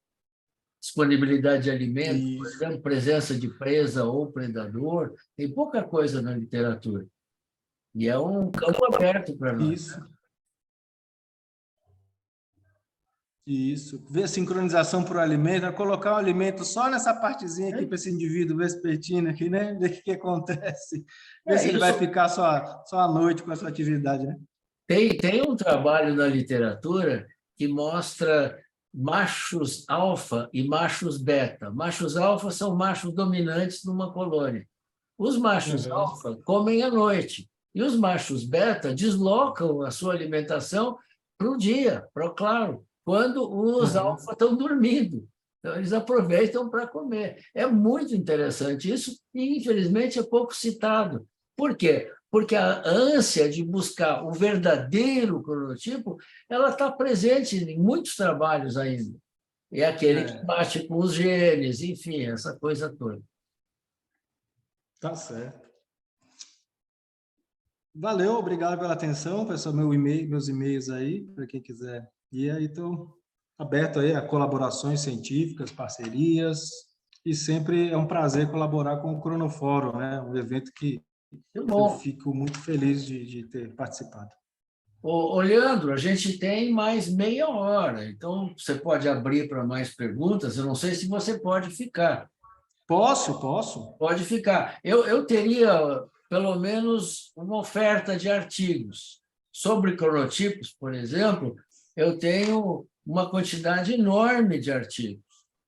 Disponibilidade de alimento, por exemplo, presença de presa ou predador, tem pouca coisa na literatura. E é um campo aberto para nós. Isso. Ver a sincronização por alimento, colocar o alimento só nessa partezinha aqui para esse indivíduo vespertino aqui, né? Ver o que acontece. Ver se ele vai ficar só à noite com essa atividade, né? Tem um trabalho na literatura que mostra machos alfa e machos beta. Machos alfa são machos dominantes numa colônia. Os machos alfa comem à noite e os machos beta deslocam a sua alimentação para o dia, para o claro, quando os alfa estão dormindo. Então, eles aproveitam para comer. É muito interessante isso e, infelizmente, é pouco citado. Por quê? Porque a ânsia de buscar o verdadeiro cronotipo, ela está presente em muitos trabalhos ainda. É aquele que bate com os genes, enfim, essa coisa toda. Tá certo. Valeu, obrigado pela atenção, pessoal. Meus e-mails aí, para quem quiser. E aí estou aberto aí a colaborações científicas, parcerias, e sempre é um prazer colaborar com o Cronofórum, né? Um evento que eu fico muito feliz de ter participado. Ô, Leandro, a gente tem mais meia hora, então você pode abrir para mais perguntas. Eu não sei se você pode ficar. Posso. Pode ficar. Eu teria, pelo menos, uma oferta de artigos. Sobre cronotipos, por exemplo, eu tenho uma quantidade enorme de artigos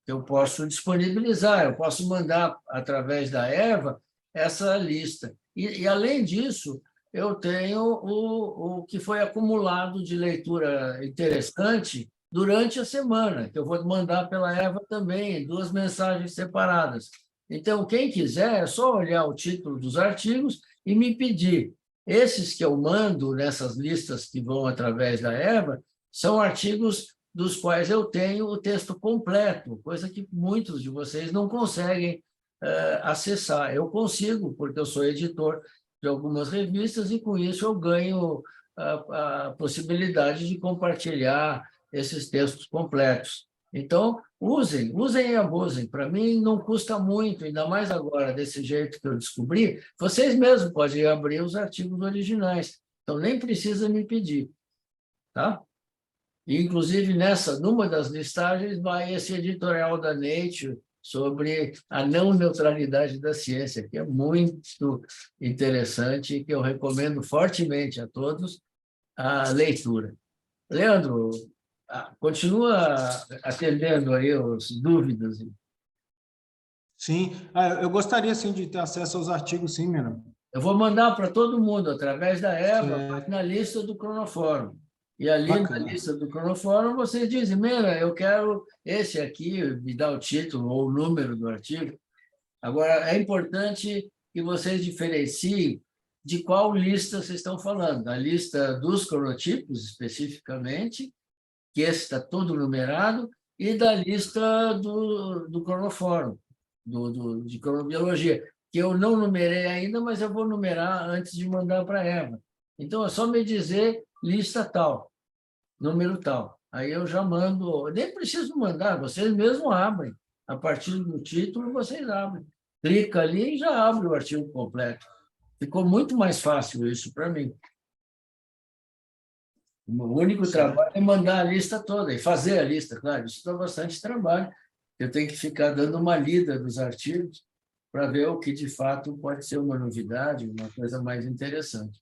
que eu posso disponibilizar, eu posso mandar, através da Eva, essa lista. E além disso, eu tenho o que foi acumulado de leitura interessante durante a semana, que eu vou mandar pela Eva também, 2 mensagens separadas. Então, quem quiser, é só olhar o título dos artigos e me pedir. Esses que eu mando nessas listas que vão através da Eva são artigos dos quais eu tenho o texto completo, coisa que muitos de vocês não conseguem acessar. Eu consigo, porque eu sou editor de algumas revistas e, com isso, eu ganho a possibilidade de compartilhar esses textos completos. Então, usem e abusem. Para mim, não custa muito, ainda mais agora, desse jeito que eu descobri. Vocês mesmos podem abrir os artigos originais, então nem precisa me pedir. Tá? E, inclusive, numa das listagens, vai esse editorial da Nature sobre a não neutralidade da ciência, que é muito interessante e que eu recomendo fortemente a todos a leitura. Leandro, continua atendendo aí as dúvidas. Sim, eu gostaria sim de ter acesso aos artigos, sim, Mena. Eu vou mandar para todo mundo, através da Eva, na lista do Cronofórum. E ali na lista do Cronofórum, vocês dizem, Mena, eu quero esse aqui, me dá o título ou o número do artigo. Agora, é importante que vocês diferenciem de qual lista vocês estão falando. A lista dos cronotipos, especificamente, que esse está todo numerado, e da lista do Cronofórum, de cronobiologia, que eu não numerei ainda, mas eu vou numerar antes de mandar para a Eva. Então, é só me dizer lista tal, número tal. Aí eu já mando, nem preciso mandar, vocês mesmos abrem. A partir do título, vocês abrem. Clica ali e já abre o artigo completo. Ficou muito mais fácil isso para mim. O único trabalho é mandar a lista toda e fazer a lista, claro, isso dá bastante trabalho. Eu tenho que ficar dando uma lida dos artigos para ver o que, de fato, pode ser uma novidade, uma coisa mais interessante.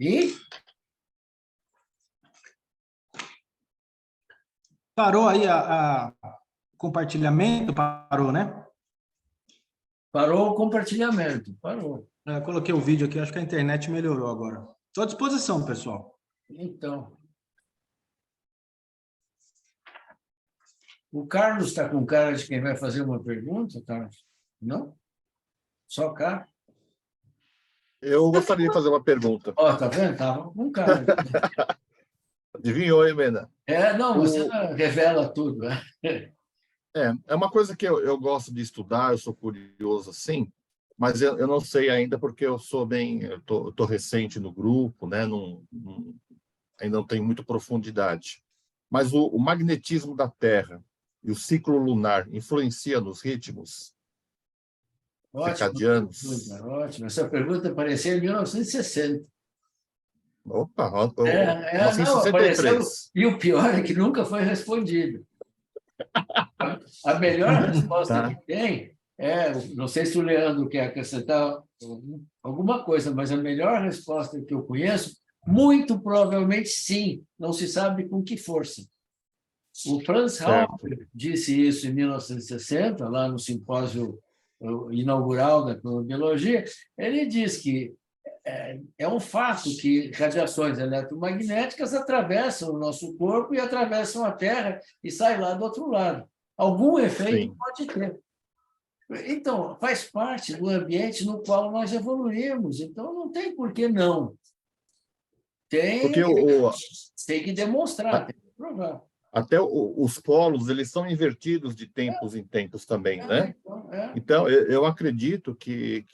E parou aí o compartilhamento? Parou, né? Parou o compartilhamento, parou. Eu coloquei o vídeo aqui, acho que a internet melhorou agora. Estou à disposição, pessoal. Então. O Carlos está com cara de quem vai fazer uma pergunta, Carlos? Não? Só cá? Eu gostaria de fazer uma pergunta. Ó, tá vendo? Tava com cara. Adivinhou, hein, Mena? Não, você revela tudo. Né? É uma coisa que eu gosto de estudar, eu sou curioso assim, mas eu não sei ainda porque eu tô recente no grupo, né? Ainda não tenho muita profundidade. Mas o magnetismo da Terra e o ciclo lunar influencia nos ritmos circadianos? Ótimo. Essa pergunta apareceu em 1960. Opa, Não, 1963. apareceu, e o pior é que nunca foi respondido. A melhor resposta que tem não sei se o Leandro quer acrescentar alguma coisa, mas a melhor resposta que eu conheço, muito provavelmente sim, não se sabe com que força. O Franz Halper disse isso em 1960, lá no simpósio inaugural da cronobiologia. Ele diz que é um fato que radiações eletromagnéticas atravessam o nosso corpo e atravessam a Terra e saem lá do outro lado. Algum efeito pode ter. Então, faz parte do ambiente no qual nós evoluímos. Então, não tem por que não. Tem que demonstrar, tem que provar. Até os polos, eles são invertidos de tempos em tempos também, né? Então, eu acredito que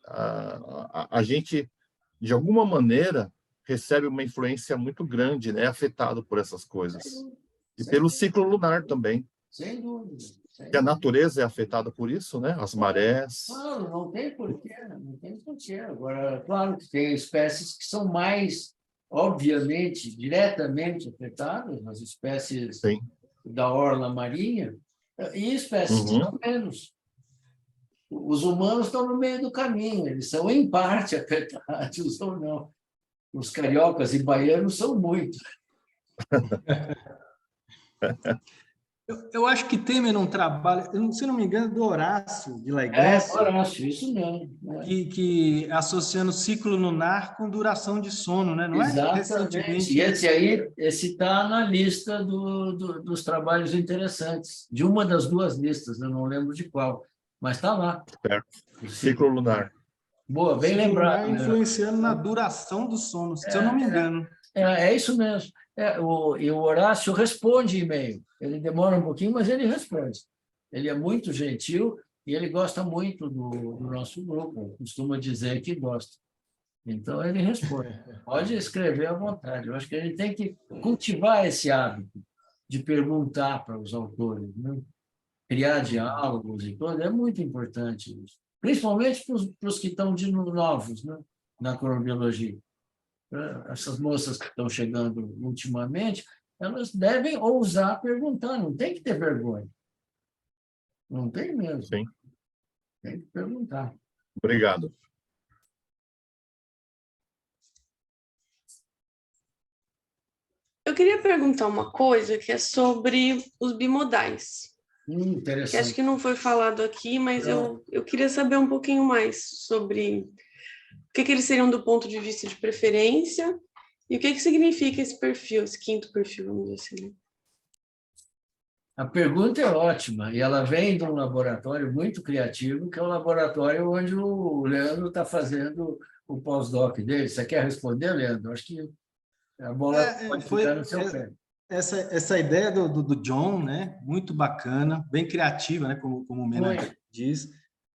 a gente, de alguma maneira, recebe uma influência muito grande, né? Afetado por essas coisas. E pelo ciclo lunar também. Sem dúvida. Que a natureza é afetada por isso, né? As marés. Claro, não tem porquê, não tem porquê. Agora, claro que tem espécies que são mais, obviamente, diretamente afetadas, as espécies da orla marinha, e espécies que são menos. Os humanos estão no meio do caminho, eles são, em parte, afetados ou não. Os cariocas e baianos são muito. Eu acho que Temer não trabalha, se não me engano, do Horácio de La Igreja. Horácio, isso mesmo. Que associando ciclo lunar com duração de sono, né? Não Exatamente. E esse está na lista dos trabalhos interessantes, de uma das duas listas, eu não lembro de qual, mas está lá. Certo. Ciclo lunar. Boa, bem lembrado. Influenciando na duração do sono, se eu não me engano. É isso mesmo. E o Horácio responde e-mail. Ele demora um pouquinho, mas ele responde. Ele é muito gentil e ele gosta muito do nosso grupo. Costuma dizer que gosta. Então, ele responde. Pode escrever à vontade. Eu acho que a gente tem que cultivar esse hábito de perguntar para os autores, né? Criar diálogos e tudo. É muito importante isso. Principalmente para os que estão de novos, né? Na cronobiologia. Essas moças que estão chegando ultimamente, elas devem ousar perguntar, não tem que ter vergonha. Não tem mesmo. Sim. Tem que perguntar. Obrigado. Eu queria perguntar uma coisa que é sobre os bimodais. Interessante. Que acho que não foi falado aqui, mas eu queria saber um pouquinho mais sobre o que eles seriam do ponto de vista de preferência e o que significa esse perfil, esse quinto perfil, vamos dizer assim. A pergunta é ótima, e ela vem de um laboratório muito criativo, que é o laboratório onde o Leandro está fazendo o pós-doc dele. Você quer responder, Leandro? Acho que a bola pode ficar no seu pé. Essa ideia do John, né? Muito bacana, bem criativa, né? Como o Mena diz,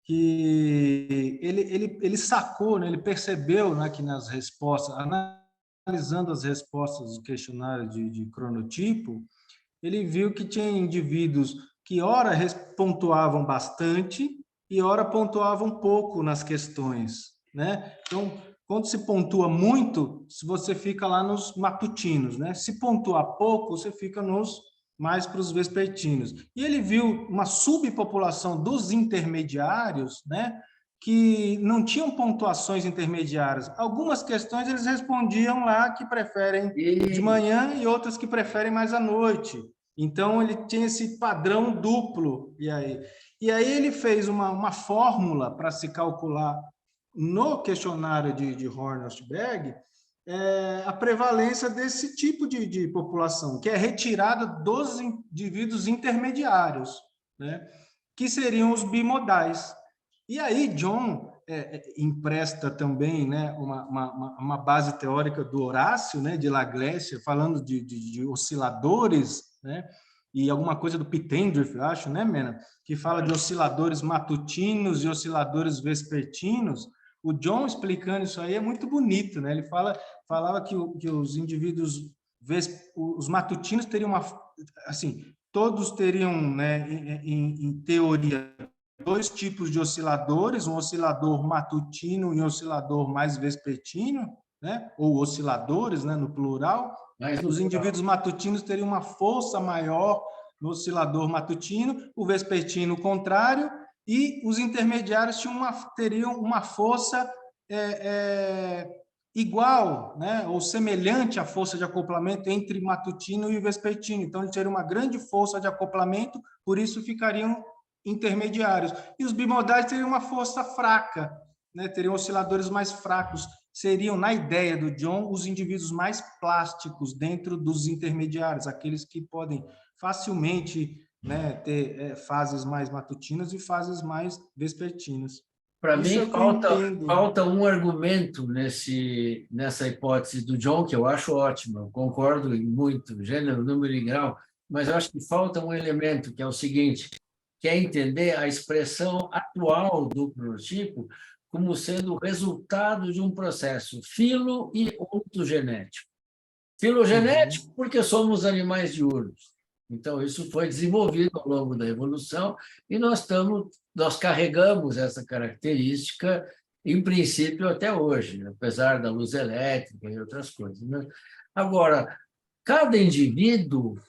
que ele sacou, né? Ele percebeu, né, que nas respostas, analisando as respostas do questionário de cronotipo, ele viu que tinha indivíduos que ora pontuavam bastante e ora pontuavam pouco nas questões, né? Então, quando se pontua muito, você fica lá nos matutinos, né? Se pontuar pouco, você fica mais para os vespertinos. E ele viu uma subpopulação dos intermediários, né? Que não tinham pontuações intermediárias. Algumas questões eles respondiam lá que preferem de manhã e outras que preferem mais à noite. Então, ele tinha esse padrão duplo. E aí ele fez uma fórmula para se calcular no questionário de Horn-Ostberg, a prevalência desse tipo de população, que é retirada dos indivíduos intermediários, né? Que seriam os bimodais. E aí, John empresta também, né, uma base teórica do Horácio, né, de La Grécia, falando de osciladores, né, e alguma coisa do Pitendorf, eu acho, né, Mena, que fala de osciladores matutinos e osciladores vespertinos. O John explicando isso aí é muito bonito, né? Ele falava que os indivíduos, os matutinos teriam assim, todos teriam, né, em teoria, dois tipos de osciladores, um oscilador matutino e um oscilador mais vespertino, né? Ou osciladores, né, no plural. Os indivíduos matutinos teriam uma força maior no oscilador matutino, o vespertino o contrário, e os intermediários teriam uma força igual, né, ou semelhante à força de acoplamento entre matutino e vespertino. Então, eles teriam uma grande força de acoplamento, por isso ficariam intermediários. E os bimodais teriam uma força fraca, né, teriam osciladores mais fracos. Seriam, na ideia do John, os indivíduos mais plásticos dentro dos intermediários, aqueles que podem facilmente, né, ter fases mais matutinas e fases mais vespertinas. Para mim, falta um argumento nessa hipótese do John, que eu acho ótima, eu concordo muito, gênero, número e grau, mas eu acho que falta um elemento, que é o seguinte, que é entender a expressão atual do cronotipo como sendo resultado de um processo filo- e ontogenético. Filogenético, porque somos animais diurnos. Então, isso foi desenvolvido ao longo da evolução e nós carregamos essa característica, em princípio, até hoje, apesar da luz elétrica e outras coisas, né? Agora, cada indivíduo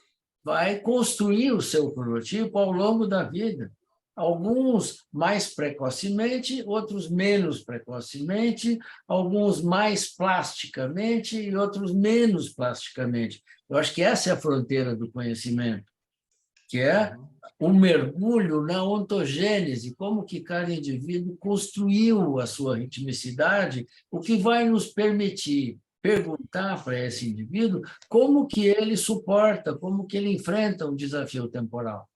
vai construir o seu cronotipo ao longo da vida. Alguns mais precocemente, outros menos precocemente, alguns mais plasticamente e outros menos plasticamente. Eu acho que essa é a fronteira do conhecimento, que é um mergulho na ontogênese, como que cada indivíduo construiu a sua ritmicidade, o que vai nos permitir perguntar para esse indivíduo como que ele suporta, como que ele enfrenta um desafio temporal.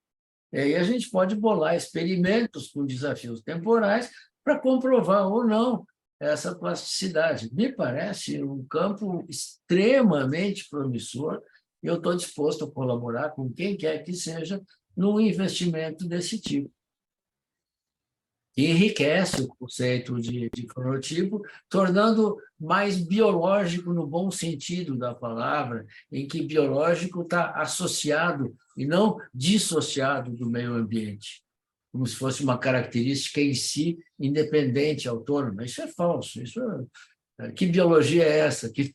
E aí a gente pode bolar experimentos com desafios temporais para comprovar ou não essa plasticidade. Me parece um campo extremamente promissor e eu estou disposto a colaborar com quem quer que seja num investimento desse tipo. Enriquece o conceito de cronotipo, tornando mais biológico no bom sentido da palavra, em que biológico está associado e não dissociado do meio ambiente, como se fosse uma característica em si, independente, autônoma. Isso é falso. Que biologia é essa que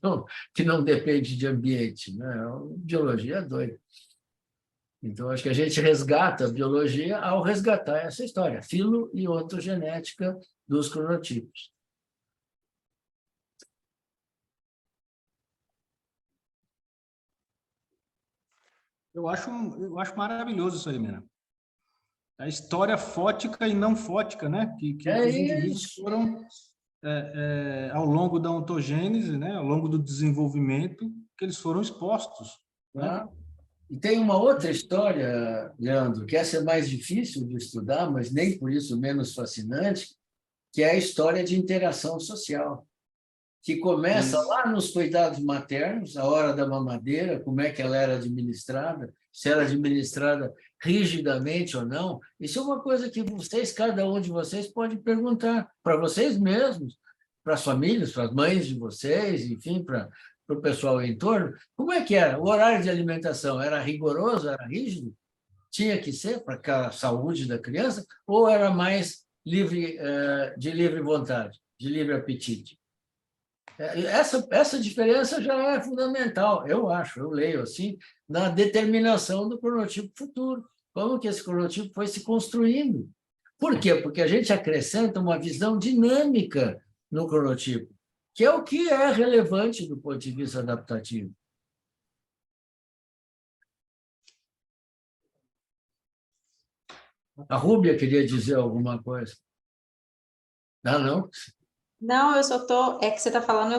não depende de ambiente? Né? Biologia é doida. Então, acho que a gente resgata a biologia ao resgatar essa história, filo- e ontogenética dos cronotipos. Eu acho maravilhoso isso aí, Mena. A história fótica e não fótica, né? Que os indivíduos foram, ao longo da ontogênese, né? Ao longo do desenvolvimento, que eles foram expostos. Né? E tem uma outra história, Leandro, que essa é mais difícil de estudar, mas nem por isso menos fascinante, que é a história de interação social, que começa lá nos cuidados maternos, a hora da mamadeira, como é que ela era administrada, se era administrada rigidamente ou não. Isso é uma coisa que cada um de vocês, pode perguntar para vocês mesmos, para as famílias, para as mães de vocês, enfim, para o pessoal em torno. Como é que era? O horário de alimentação era rigoroso, era rígido? Tinha que ser para a saúde da criança? Ou era mais de livre vontade, de livre apetite? Essa diferença já é fundamental, eu acho, eu leio assim, na determinação do cronotipo futuro. Como que esse cronotipo foi se construindo? Por quê? Porque a gente acrescenta uma visão dinâmica no cronotipo, que é o que é relevante do ponto de vista adaptativo. A Rúbia queria dizer alguma coisa. Não? Não, eu só tô, é que você está falando,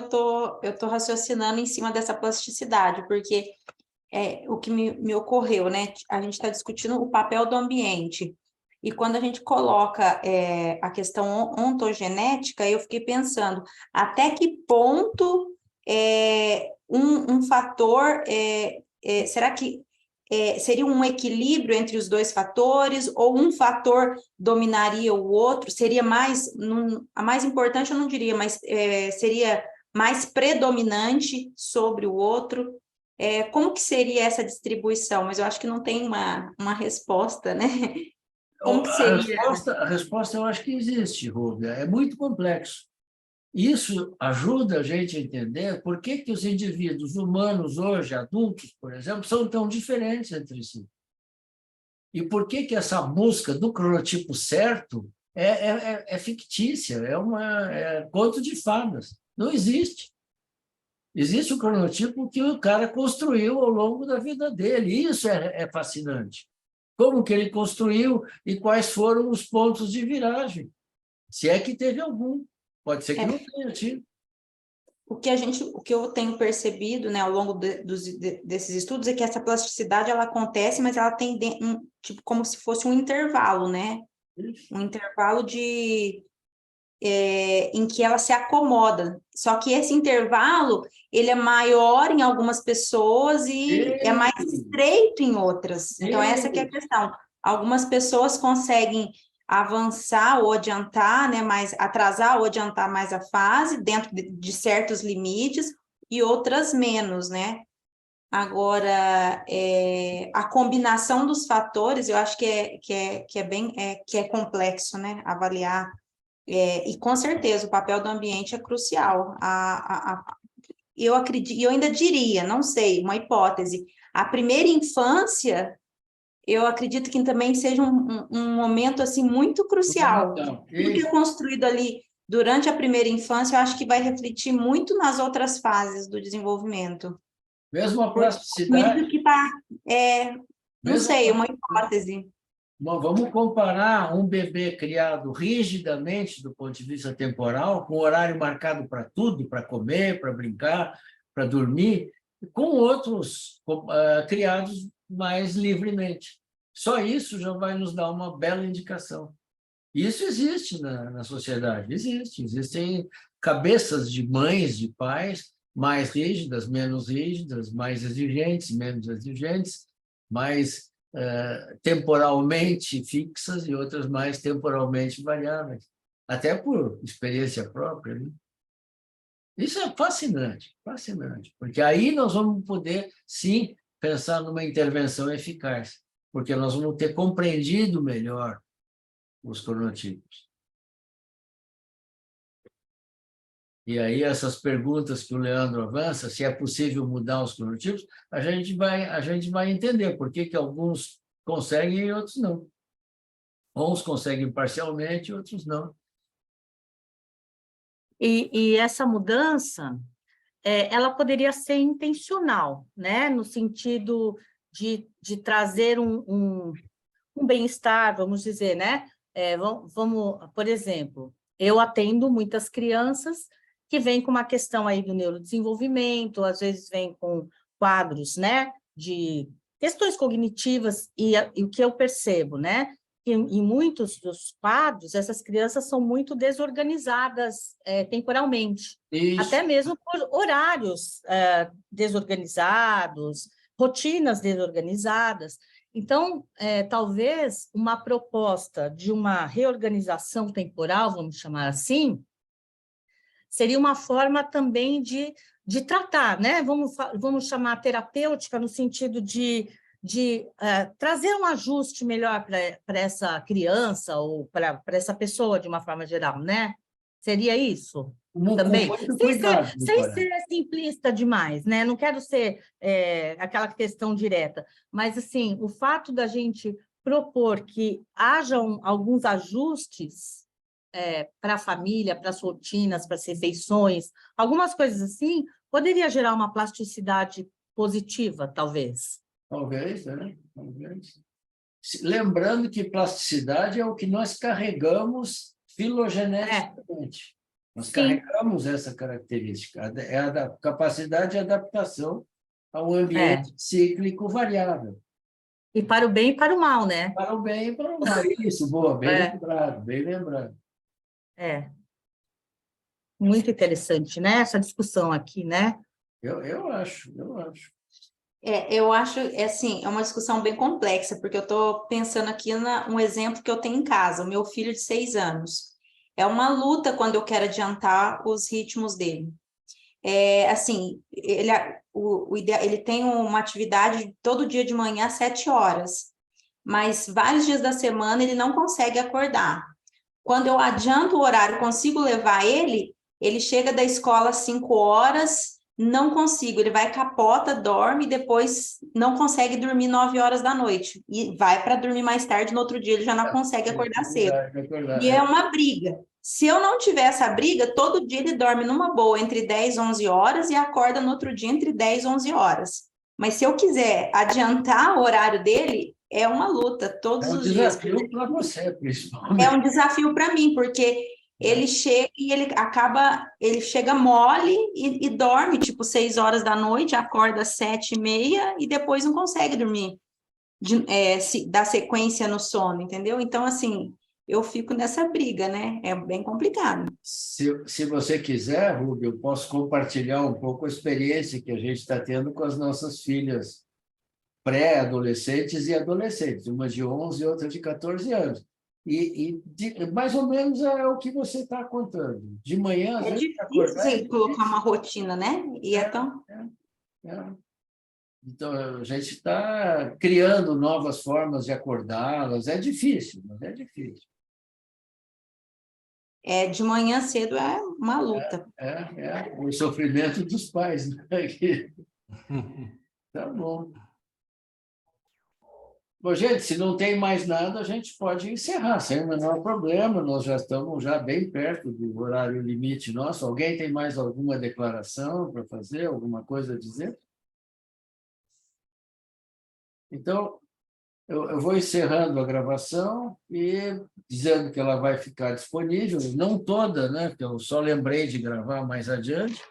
eu tô raciocinando em cima dessa plasticidade, porque o que me ocorreu, né? A gente está discutindo o papel do ambiente. E quando a gente coloca a questão ontogenética, eu fiquei pensando até que ponto um fator será que seria um equilíbrio entre os dois fatores, ou um fator dominaria o outro? Seria a mais importante, eu não diria, mas seria mais predominante sobre o outro? Como que seria essa distribuição? Mas eu acho que não tem uma resposta, né? Como que seria? A resposta eu acho que existe, Rúbia. É muito complexo. Isso ajuda a gente a entender por que que os indivíduos humanos hoje, adultos, por exemplo, são tão diferentes entre si. E por que que essa busca do cronotipo certo é fictícia, é conto de fadas. Não existe. Existe o cronotipo que o cara construiu ao longo da vida dele. E isso é fascinante. Como que ele construiu e quais foram os pontos de viragem. Se é que teve algum. Pode ser que não tenha tido. O que eu tenho percebido, né, ao longo desses estudos, é que essa plasticidade ela acontece, mas ela tem tipo como se fosse um intervalo, né? Um intervalo em que ela se acomoda. Só que esse intervalo ele é maior em algumas pessoas e é mais estreito em outras. Então, essa que é a questão. Algumas pessoas conseguem avançar ou adiantar, né, atrasar ou adiantar mais a fase dentro de certos limites, e outras menos, né? Agora, a combinação dos fatores, eu acho que é complexo, né? Avaliar. E com certeza o papel do ambiente é crucial. Eu acredito, eu ainda diria, não sei, uma hipótese, a primeira infância, eu acredito que também seja um momento assim muito crucial. Tudo que é construído ali durante a primeira infância, eu acho que vai refletir muito nas outras fases do desenvolvimento. Mesmo a plasticidade. Não sei, uma hipótese. Bom, vamos comparar um bebê criado rigidamente do ponto de vista temporal, com horário marcado para tudo, para comer, para brincar, para dormir, com outros criados mais livremente. Só isso já vai nos dar uma bela indicação. Isso existe na sociedade, existem cabeças de mães, de pais, mais rígidas, menos rígidas, mais exigentes, menos exigentes, mais temporalmente fixas e outras mais temporalmente variáveis, até por experiência própria, né? Isso é fascinante, fascinante, porque aí nós vamos poder, sim, pensar numa intervenção eficaz, porque nós vamos ter compreendido melhor os cronotipos. E aí essas perguntas que o Leandro avança, se é possível mudar os cronotipos, a gente vai entender por que alguns conseguem e outros não. Uns conseguem parcialmente, outros não. E essa mudança, ela poderia ser intencional, né? No sentido de trazer um bem-estar, vamos dizer, né? Por exemplo, eu atendo muitas crianças que vêm com uma questão aí do neurodesenvolvimento, às vezes vêm com quadros, né, de questões cognitivas, e o que eu percebo, né, que em muitos dos quadros, essas crianças são muito desorganizadas temporalmente, até mesmo por horários desorganizados, rotinas desorganizadas. Então, talvez uma proposta de uma reorganização temporal, vamos chamar assim, seria uma forma também de tratar, né? Vamos chamar terapêutica no sentido de trazer um ajuste melhor para essa criança ou para essa pessoa, de uma forma geral, né? Seria isso? Também, sem ser simplista demais, né? Não quero ser aquela questão direta, mas assim, o fato da gente propor que hajam alguns ajustes para a família, para as rotinas, para as refeições, algumas coisas assim, poderia gerar uma plasticidade positiva, talvez. Talvez, né? Talvez. Lembrando que plasticidade é o que nós carregamos filogeneticamente. Nós Sim. carregamos essa característica, é a capacidade de adaptação ao ambiente cíclico variável. E para o bem e para o mal, né? Para o bem e para o mal. Isso, boa, bem lembrado, bem lembrado. É. Muito interessante, né? Essa discussão aqui, né? Eu acho. Eu acho, assim, é uma discussão bem complexa, porque eu estou pensando aqui um exemplo que eu tenho em casa, o meu filho de 6 anos. É uma luta quando eu quero adiantar os ritmos dele. Assim, ele tem uma atividade todo dia de manhã às 7 horas, mas vários dias da semana ele não consegue acordar. Quando eu adianto o horário, consigo levar ele, ele chega da escola às 5 horas, não consigo, ele vai capota, dorme, depois não consegue dormir 9 horas da noite, e vai para dormir mais tarde, no outro dia ele já não consegue acordar cedo. E é uma briga. Se eu não tiver essa briga, todo dia ele dorme numa boa entre 10 e 11 horas e acorda no outro dia entre 10 e 11 horas. Mas se eu quiser adiantar o horário dele, é uma luta todos os dias. É um desafio para você, principalmente. É um desafio para mim, porque ele chega e ele chega mole e dorme, tipo, 6 horas da noite, acorda às 7h30 e depois não consegue dormir, dar sequência no sono, entendeu? Então, assim, eu fico nessa briga, né? É bem complicado. Se você quiser, Rubio, eu posso compartilhar um pouco a experiência que a gente está tendo com as nossas filhas pré-adolescentes e adolescentes, uma de 11 e outra de 14 anos. Mais ou menos é o que você está contando. De manhã, às vezes, difícil colocar uma rotina, né? E Então, a gente está criando novas formas de acordá-las. É difícil, mas é difícil. De manhã cedo é uma luta. O sofrimento dos pais, né? Tá bom. Bom, gente, se não tem mais nada, a gente pode encerrar, sem o menor problema. Nós já estamos bem perto do horário limite nosso. Alguém tem mais alguma declaração para fazer, alguma coisa a dizer? Então, eu vou encerrando a gravação e dizendo que ela vai ficar disponível, não toda, né? Porque eu só lembrei de gravar mais adiante,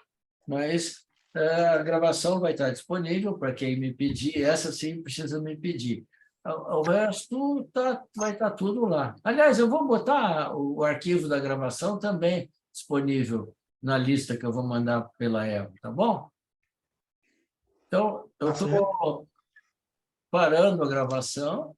mas a gravação vai estar disponível para quem me pedir. Essa sim precisa me pedir. O resto vai estar tudo lá. Aliás, eu vou botar o arquivo da gravação também disponível na lista que eu vou mandar pela Eva, tá bom? Então, eu estou parando a gravação